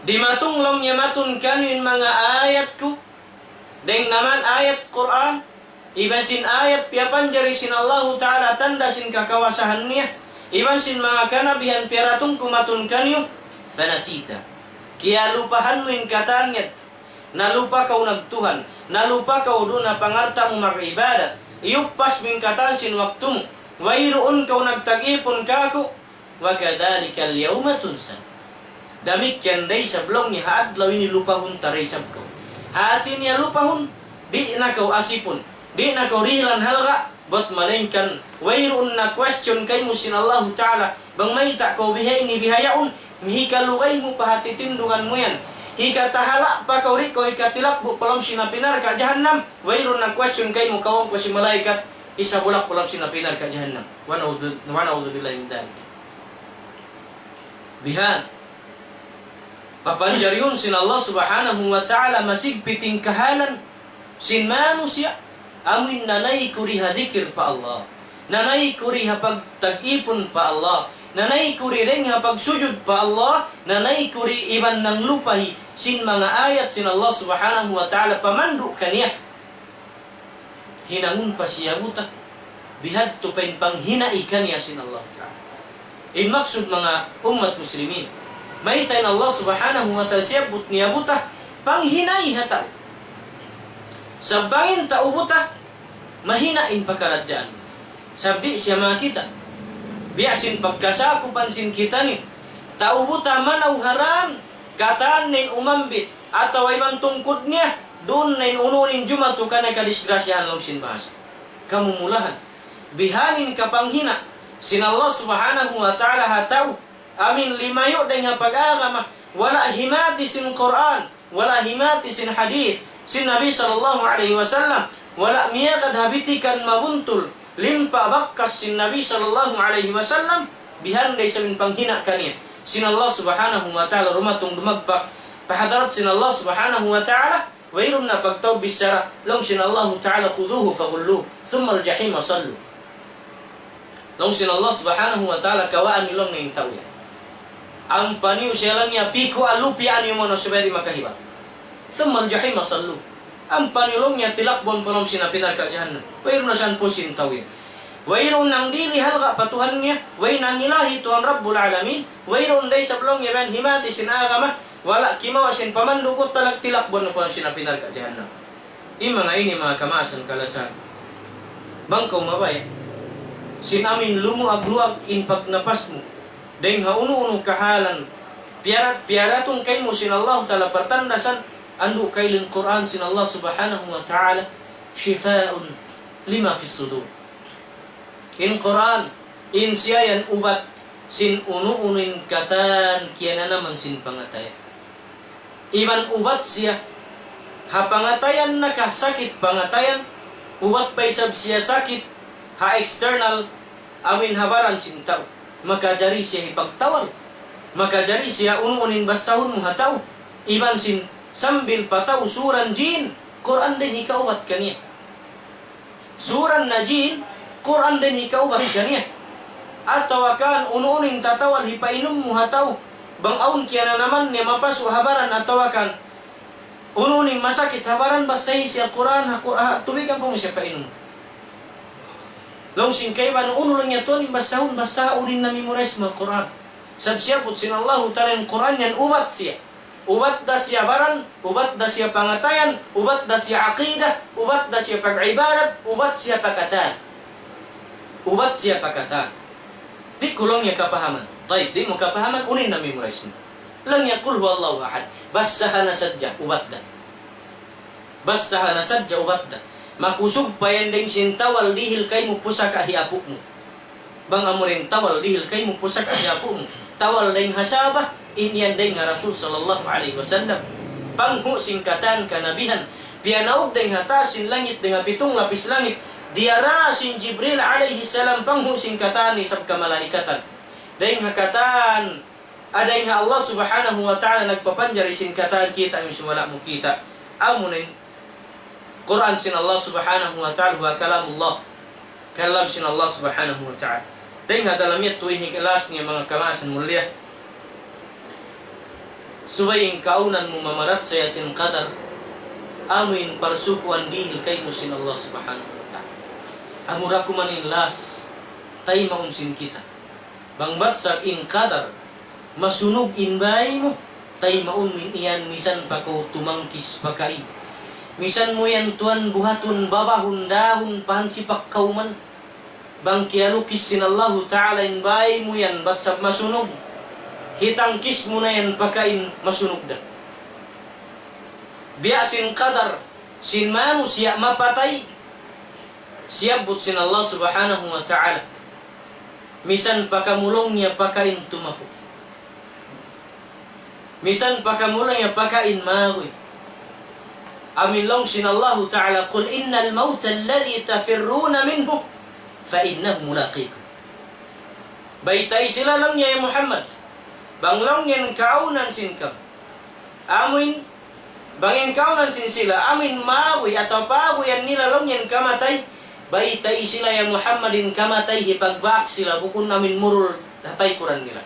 Di matunglong niya matun kanin mga ayat ko. Deng naman ayat Quran. Iban sin ayat piyapanjari sin Allah ta'ala tanda sin kakawasahan niya. Iban sin mga kanabihan piyaratong kumatun kanyo. Fanasita. Kaya lupahan mo yung katanyat. Nalupa kau nagtuhan. Nalupa kau doon na pangarta mo mag-ibadat. Iyupas mo yung katan sin waktu mo. Wairoon kau nagtagipon kako. Wa kadhalika al-yawma tunsa. Damit yan day sablong ni haadlaw ni lupahon taray sab ko. Hati niya lupahon. Di na kau asipon. Di na kau rihilan halga, buat malingkan wairun na question kay mo sin Allah Ta'ala, bang may ta kau bihay ni bihayaun, hika lugay mo pahatitindugan mo yan. Hika tahala pa kau ri ko hika tilakbo palam sinapinar ka jahannam, wairun na question kay mo kawang ko si malaikat, isa bulak palam sinapinar ka jahannam. Wa na'udzu billahi min dzalik. Bihan papanjar yun sin Allah Subhanahu wa Ta'ala masig piting kahalan sin manusia amin nanay kuriha dzikir pa Allah, nanay kuriha pagtag-ipon pa Allah, nanay kuri ring hapag sujud pa Allah, nanay kuri iban ng lupahi sin mga ayat sin Allah Subhanahu wa Ta'ala pamandu kaniya. Hinangun pa siya buta bihad tupain panghinai kaniya sin Allah Ta'ala. Maksud mga umat muslimin, may tayo Allah Subhanahu wa Ta'ala siyabut niya buta panghinai hata. Sabangin tao buta mahinain pagkaradyaan. Sabdi siya makita biasin pagkasakupan sin kita ni tao buta manauharan kataan nin umambit atau ibang tungkod niya doon na inununin jumatu ka na kadisgrasyahan long sin bahasa kamu mulahan bihanin kapanghina sin Allah Subhanahu wa Ta'ala hataw amin limayo dengan pag-agama wala himati sin Quran wala himati sin hadith sin Nabi sallallahu alaihi wasallam wala miyakad habitikan mabuntul limpa bakkas sin Nabi sallallahu alaihi wasallam bihan day samin panghina kaniya sin Allah Subhanahu wa Ta'ala rumatong dumagpak pahadarat sin Allah Subhanahu wa Ta'ala wairum na pagtaw bisara long sin Allah Ta'ala khuduhu faghulluhu thumma al-jahim sallu long sin Allah Subhanahu wa Ta'ala kawaan nilong na intaw yan ang paniw siya lang niya piko alupi anyo mo na suberi makahiba thumma al-jahim sallu ang panilong niya tilakbon panom sinapinar ka jahannam. Wairon na siyan po sintawin. Wairon nang dili halga patuhan niya. Way nang ilahi Tuhan Rabbul Alamin. Wairon day sablong niya ben himati sinagama. Wala kimawa sin pamandukot talag tilakbon na panom sinapinar ka jahannam. Mga ini mga kamasan kalasan. Bangkaw mabay. Sinamin lumuag-luag in pagnapas mo. Dahil hauno-uno kahalan. Piaratong kay mo sin Allah Ta'ala pertandasan andu kailin Quran sin Allah Subhanahu wa Ta'ala shifaa'un lima fi sudur. In Quran in siya yan ubat sin unu-unuin katan kiana naman sin pangatayan. Iban ubat siya ha pangatayan na ka sakit pangatayan ubat pa isab siya sakit ha external amin habaran sin tao makajari siya ipagtawal makajari siya unu-unin basahun mo hataw iban sin sambil pataw suran jin Quran din ikaubat kaniya suran na jin Quran din ikaubat kaniya atau akan ununin tatawal hipainom mo hataw bang aun kiya na naman ni mapasu habaran atau akan ununin masakit habaran basta siya Quran tubigan po mo siya painom long singkaiban unulang niya to ni basahun basta unin na memorize mo Quran sabsiyapot sin Allah Ta'ala yung Quran yan ubat siya ubat da siya baran, ubat da siya pangatayan, ubat da siya aqidah, ubat da siya pag-ibadat, ubat siya pakatan. Ubat siya pakatan. Di kulong niya kapahaman. Taib, di mo kapahaman, unin na memorize mo. Lang niya kul huwallahu ahad. Basahan na sadya, ubat da. Basahan na sadya, ubat da. Makusog pa yan ding sintawal dihil kay mo pusaka hiapok mo. Bang amurin tawal dihil kay mo pusaka hiapok mo. Tawal ding hasabah, inyan day nga Rasul sallallahu alaihi wasallam panghu singkatan kanabihan pianaog day hatasin langit dengan pitong lapis langit diara sin Jibril alaihi salam panghu singkatan ni sab kamalaikatan day hakatan aday nga Allah Subhanahu wa Ta'ala nagpapanjari singkatan kita yung sumala mo kita amunin Quran sin Allah Subhanahu wa Ta'ala wa kalamullah kalam sin Allah Subhanahu wa Ta'ala day nga dalamit tuwing hikalas niya mga kamasan mulia subaying kaunan mo mamarat sa yasin qadar amin parsukuan dihil kay mo sin Allah Subhanahu wa Ta'ala amura kumanin las tay maunsin kita bangbat sa in qadar masunog in bay mo tay maun min iyan misan pa ko tumangkis pakain misan mo yan tuan buhaton babahun dahon pahansipak kauman bang kialukis sin Allah Ta'ala in bay mo yan bat sa masunog hitangkis mo na yan pagkain masunog da. Biya sin qadar, sin manu siya mapatay, Siyabot sin Allah subhanahu wa ta'ala. Misan pakamulong niya pakain tumapo. Misan pakamulong niya pakain magoy. Amin long sin Allah ta'ala, Qul innal mawta alladhi tafirruna minhu, fa innahu mulaqikum. Baytay sila lang niya ya Muhammad. Banglang yan kaunan sin kam. Amin, bangin kaunan sin sila. Amin magoy atau pagoy nila lang yan kamatay. Baytay sila yang Muhammadin kamatay hipagbak sila bukun namin murul hatay Quran nila.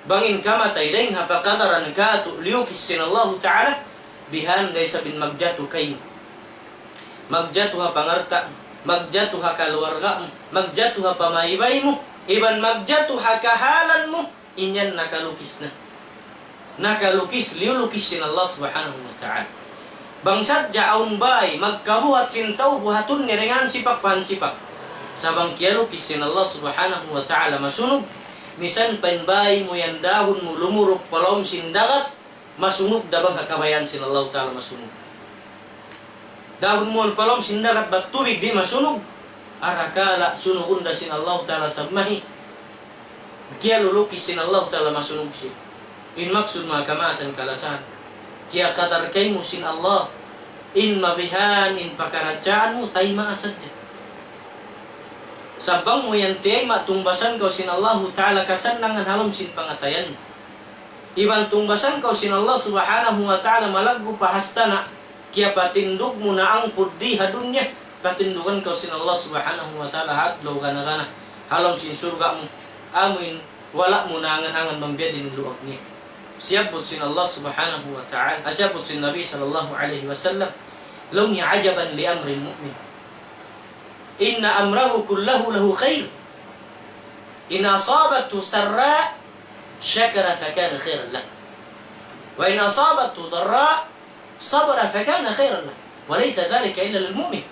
Bangin kamatay dahil hapakataran ka tu liukis sin Allah Ta'ala bihan laysa bin magjatu kain. Magjatu ha pangarta, magjatu ha kaluarga, magjatu ha pamaybay mo, iban magjatu ha kahalan mo, inyan nakalukis na. Nakalukis, liulukis sin Allah Subhanahu wa Ta'ala. Bangsat jaun bay magkabuhat sintaw buhatun nirengan sipak pansipak. Sabang kialukis sin Allah Subhanahu wa Ta'ala masunog. Misan panbay mo yan dahon mo lumurok palom sin dagat, masunog dabang kakabayan sin Allah Ta'ala masunog. Dahon mo palom sin dagat bat tubig di masunog. Arakala sunugun da sin Allah Ta'ala sabmahi. Kialulukis sin Allah Ta'ala masunog siya. In maksud makamasan kalasan. Kaya kadar kay mo sin Allah, in mabihan, in pakarajaan mo, tay maasad yan. Sabang mo yan tiyay, matungbasan kau sin Allah Ta'ala kasanangan halom sin pangatayan. Iban tungbasan kau sin Allah Subhanahu wa Ta'ala malagu pahastana, kaya patindog mo na ang puddi hadunya, patindugan kau sin Allah Subhanahu wa Ta'ala hatlaw gana-gana, halom sin surga mo, amin, wala mo na angan-angan mambiadin luwag niya. Siyabot sin Allah Subhanahu wa Ta'ala, siyabot sin Nabi sallallahu alaihi wasallam, lawni ajaban li amri mu'min. Inna amrahu kullahu lahu khair. In asabatu sarra, syakara fakana khairan lah. Wa in asabatu darra, sabara fakana khairan lah. Wa laysa dhalika illa lil mu'min.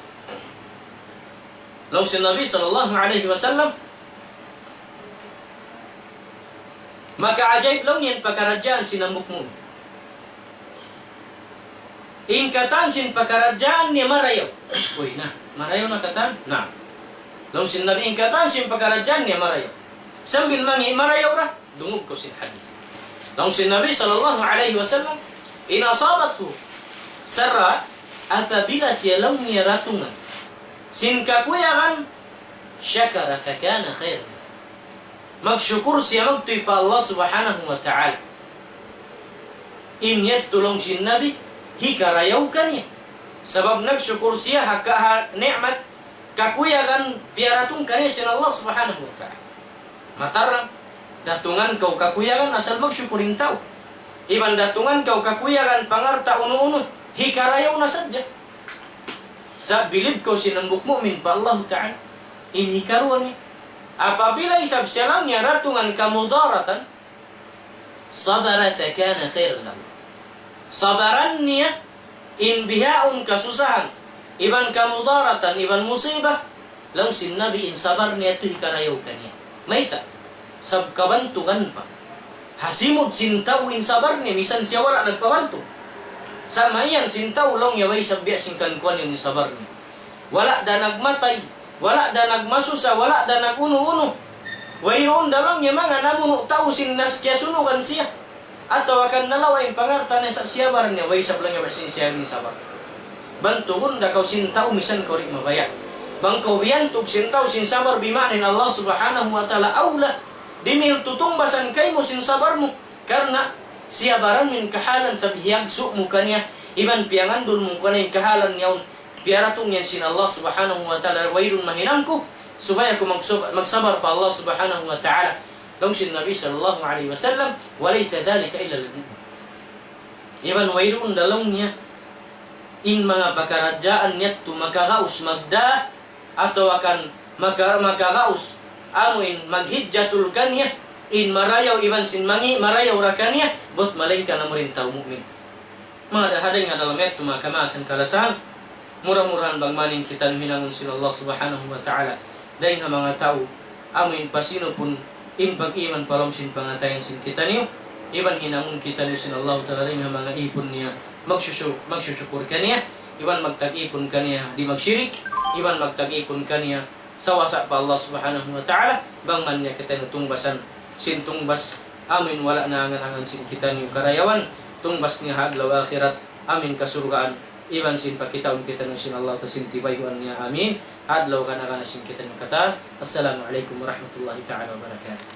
Law sin Nabi sallallahu alaihi wasallam, maka ajaib lang yan pakarajaan sinamuk mo. Ingkatan sin pakarajaan niya marayaw. Uy na, marayaw na katan? Na. Lang sin Nabi ingkatan sin pakarajaan niya marayaw. Sambil mangi marayaw ra, dungog ko sin hadith. Lang sin Nabi sallallahu alaihi wasallam, inasabat ko sarra, apabila siya lang niya ratungan. Sin kakuyakan, syakara fakana khair. Magsyukur siya magtuy pa Allah Subhanahu wa Ta'ala. Inyat tulong sin Nabi, hikarayaw ka niya. Sabab nagsyukur siya haka ni'mat, kakuyakan biaratong ka niya sin Allah Subhanahu wa Ta'ala. Matarang, datungan kau kakuyakan asal magsyukurin tao. Iban datungan kau kakuyakan pangarta uno-uno, hikarayaw na sadya. Sa bilib kau sinambuk mu'min pa Allah Ta'ala, inhikaruan niya. Apabila isab siya niya ratungan kamudaratan, sabara fakana khair lahu. Sabaran niya, inbihaun kasusahan, iban kamudaratan, iban musibah, lang sin Nabi in sabar niya ito hikarayaw ka niya. Mayta, sab kabantukan pa. Hasimod sintaw in sabar niya, misan siya wala nagpabanto. Sama yan, sintaw lang yaway sabya singkan kuan yung sabar niya. Wala da nagmatay, wala da nagmasusa, wala da naguno-uno. Wayroon da lang yung mga namuno tao sinas kaya sunukan siya. At akan nalaway pangarta na sa siyabar niya, way sablang yung siya ni sabar. Bantuhon da kau sintaw misan kau rin mabaya. Bang kau biyantog sintaw sin sabar bimanin Allah Subhanahu wa Ta'ala awla. Dimil tutungbasan kay mo sin sabar mo. Karena siyabaran min kahalan sa bihagso mo kanya. Iban piangandun mo kanya kahalan niyaon. Biaratong yan sin Allah Subhanahu wa Ta'ala wayrun mahinangko supaya ko magsabar pa Allah Subhanahu wa Ta'ala. Long sin Nabi sallallahu alaihi wasallam, walaysa dhalika illa lil mu'min. Iban wayrun dalong niya in mga pakarajaan niya to makakaus magda atau akan makakaus amuin maghidjatul kanya in marayaw iban sin mangi marayaw rakanya bot malaika na mo rin tao mu'min. Mga dahaday nga dalam ito mga kamasan kalasan. Murah-murahan bang maning kita hinangon sin Allah Subhanahu wa Ta'ala dahil nga mga tao amin pasino pun in pag-iman palom sin pangatayan sin kita niyo iban hinangon kita niyo sin Allah Ta'ala dahil nga mga ipon niya magsusyukur ka niya iwan magtag-ipon kaniya di magsyirik, iwan magtag-ipon kaniya sawasa pa Allah subhanahu wa ta'ala, bang man niya kita tungbasan sin tungbas amin wala na angan-angan sin kita niyo karayawan, tungbas niya hadlaw akhirat amin kasurgaan, iwan sin pakitaon kita ng sin Allah tasin tibayuan niya amin, hadlaw kana sin kita ng kata. Assalamualaikum warahmatullahi ta'ala wabarakatuh.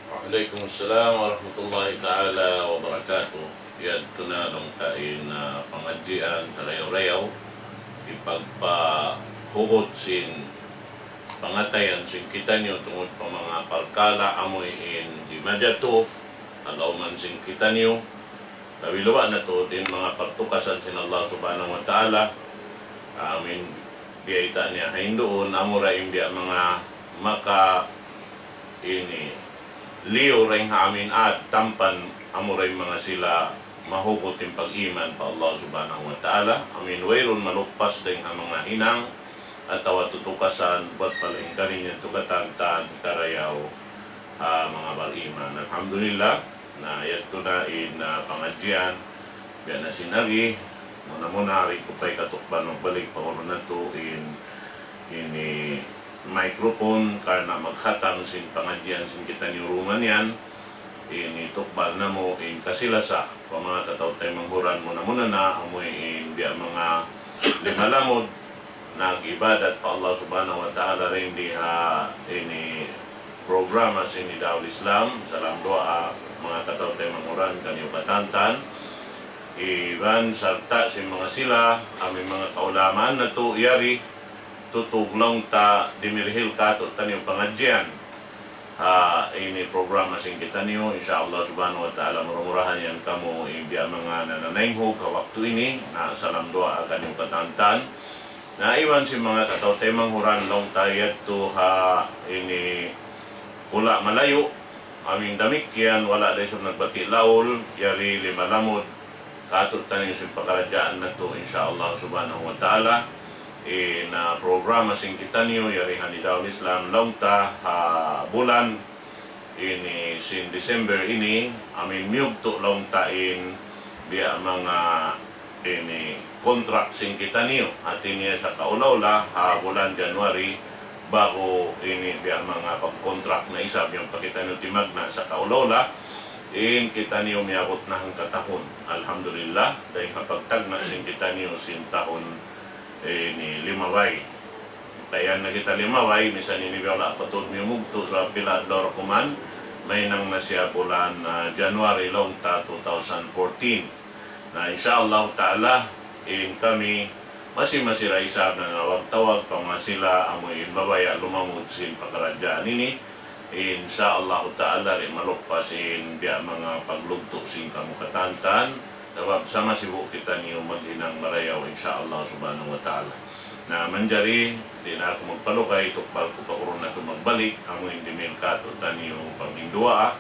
Waalaikumsalam warahmatullahi ta'ala wabarakatuh. Yan ito na nung kain na pangadjian sa rayaw-rayaw, ipagpahugot sin pangatayan sin kita nyo tungod pa mga palkala amoy in di madyatuf, alaw man sin kita nyo. Labi-luwa na to din mga pagtukasan sin Allah subhanahu wa ta'ala. Amin biyaita niya haindoon, amura imbya mga maka ini liyo ring amin at tampan amuray mga sila mahugot yung pag-iman pa Allah subhanahu wa ta'ala. Amin wayron malukpas din ang mga hinang at tawa tutukasan buat paling kanin yung tukatantan karayaw mga bal-iman. Alhamdulillah na yato na in pangadjian biya na sinagi muna rin ko pa'y katukban ng balik pa na to ini microphone karena maghatang sin pangadjian sin kita ni ruman yan ini tukbal na mo in kasilasa pa mga kataw tayo manghuran muna na amoy in biya mga limalamod nag-ibadat pa Allah subhanahu wa ta'ala rin di ini programa sin Dawul Islam salam doa mga kataw tayo manghuran kanyo patantan iban sarta sin mga sila aming mga kaulaman na to yari tutuglong ta dimirhil ka to taniyong pangadjian ini programa sin kita niyo insyaallah subhanahu wa ta'ala murmurahan yan kamo ibya mga nananayho ka waktu ini na salam doa kaniyong katantan na iwan si mga kataw tayo manghuran long tayat to ini pula malayo aming damik yan wala day sa nagbati laol yari limalamod kato taniyong sin pagkaradyaan na to insyaallah subhanahu wa ta'ala na programa sing kita niyo yarihan ni Dawul Islam launta bulan ini sin December ini amin miyugto launta in biya mga ini contract sing kita niyo atin niya sa kaulaula bulan January bago ini biya mga pag-contract na isab yung pakita niyo timagna sa kaulaula in kita niyo miyabot na ang katahon. Alhamdulillah dahil kapag tagna sing kita niyo sin tahon ni limaway kaya na kita limaway misan ini wala patod mi mugto sa pila adlaw kuman may nang na siya bulan January long ta 2014 na insyaallah ta'ala in kami masira isab na nawag-tawag pa mga sila amoy babaya lumamod sin pagkaradyaan ini insyaallah ta'ala rin malukpasin biya mga paglugto sin kamukatantan tawag sama sibu kita niyo maghinang marayaw insyaallah subhanahu wa ta'ala na manjari di na ako magpalukay tukbal ko pa uron na ito magbalik ang hindi milkato taniyo pamindua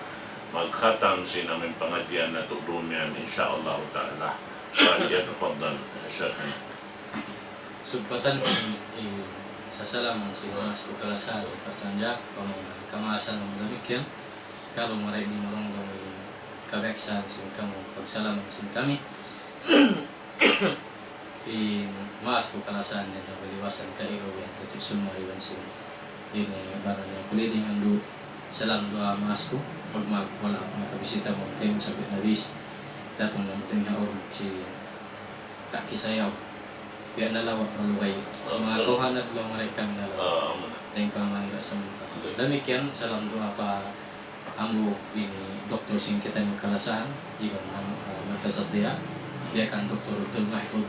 magkhatang sinaming pangadyan na tudun yan insyaallah ta'ala pangadyan tafadal syakhan Subpatan sa salaman si Mas Ukalasal patanja kamasan ng damikyan kalong maray ni marunggong kabeksan sin kamu pagsalaman sin kami Mas Ukalasan na nabaliwasan ka iroyan at isun mga iwan sin ini barang yang kuliding andu salam doa Mas ko pag wala akong nakabisita mo tayo sa Vietnamese datong namatay na oron si Taki Sayaw kaya nalawak ang lukay mga kuhanap lang maray kami nalawak tayong pamangga sa mga damikyan salam doa pa amo ini Dr. Sing kita ng Kalasan iban ng Markazat dia kan Dr. Abdul Mahfud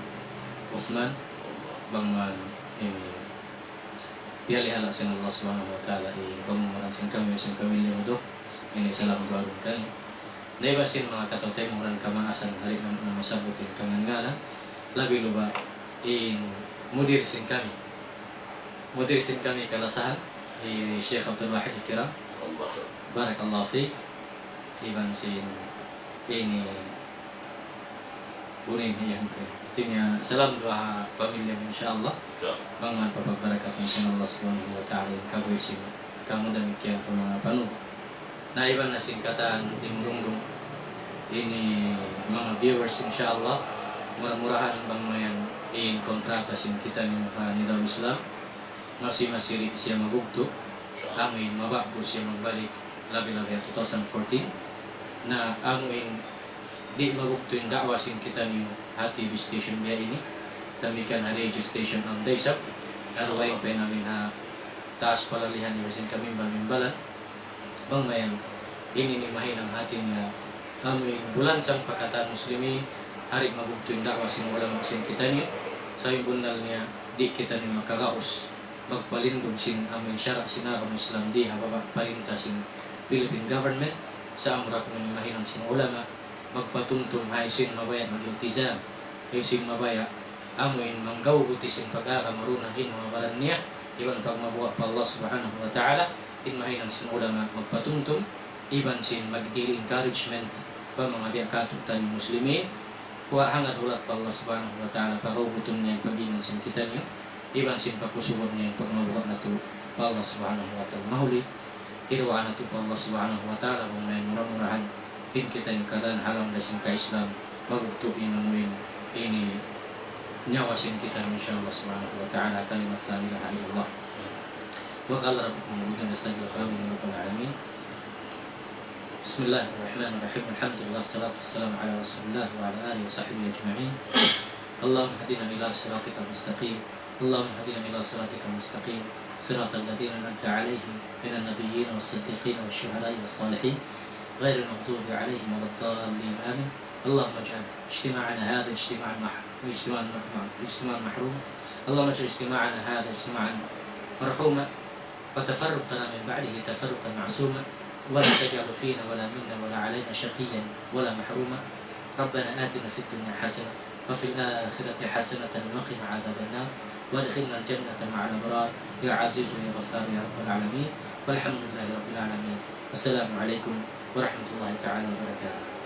Osman bangman ini pilihala sa Allah subhanahu wa ta'ala pangumuran sa kami sa pamilya mo do ini salam baru kan naibasin mga katote muran kamaasan hari na masabutin kangangalan labi luba mudir sin kami Kalasan Syekh Abdul Wahid Kiram Barakallahu fiik iban sin ini unin yang tinya salam doa pamilya insyaallah bangan pagbarakat ng Allah subhanahu wa ta'ala kaboy sin kamu demikian mga panu na iban na singkatan dimurunggong ini mga viewers insyaallah murah-murahan bang mayan in kontrata sin kita ni dalam Islam masih siya mabugto amin mabago siya magbalik labi-labi 2014 na amin di mabugto yung da'wa sin kita ni hati station dia ini damikan na radio station ang Daysap arway pa namin na taas palalihan ni sin kami bamimbalan bang mayan ininimahin ang hati niya amin bulan sang pagkataan muslimin hari mabugto yung da'wa sin ulama sin kita ni sa bunal niya di kita ni makagaos magpalindog sin amin syara sinarang Islam di hababa parinta sin Philippine government sa amrak ng mahinang sin ulama magpatuntum hay sin mabaya mag-iltizam ay sin mabaya amin manggaw buti sin pag-aka marunahin mga balan niya iban pag mabuha pa Allah subhanahu wa ta'ala in mahinang sin ulama magpatuntum iban sin magdili encouragement pa mga biyakatutan ng muslimin kuha hangad hulat pa Allah subhanahu wa ta'ala pag-ubuton niya pag-inang sin kita niyo iban sin pakusuwag niya yung pagmabuhat na ito pa Allah subhanahu wa ta'ala mahuli irwaan na ito pa Allah subhanahu wa ta'ala kung may murah-murahan in kita yung karan halang na sin ka-Islam magugtuin na mo ini nyawasin kita insyaAllah subhanahu wa ta'ala kalimat la ilaha illallah wa qala rabbukum mubigan nastajib kami min rabbal alamin Bismillahirrahmanirrahim alhamdulillah salatu wassalamu ala rasulillah wa ala alihi wa sahbihi ajma'in Allahumma hadina ila siratika mustaqim اللهم اهدنا الى صراطك المستقيم صراط الذين انعمت عليهم من النبيين والصديقين والشهداء والصالحين غير المغضوب عليهم ولا الضالين امين اللهم اجعل اجتماعنا هذا اجتماعا محروما اللهم اجعل اجتماعنا هذا اجتماعا مرحوما وتفرقنا من بعده تفرقا معصوما ولا تجعل فينا ولا منا ولا علينا شقيا ولا محروما ربنا آتنا في الدنيا حسنه وفي الاخره حسنه وقنا عذاب النار وادخلنا الجنة مع الأبرار يا عزيز يا غفار يا رب العالمين والحمد لله رب العالمين السلام عليكم ورحمة الله تعالى وبركاته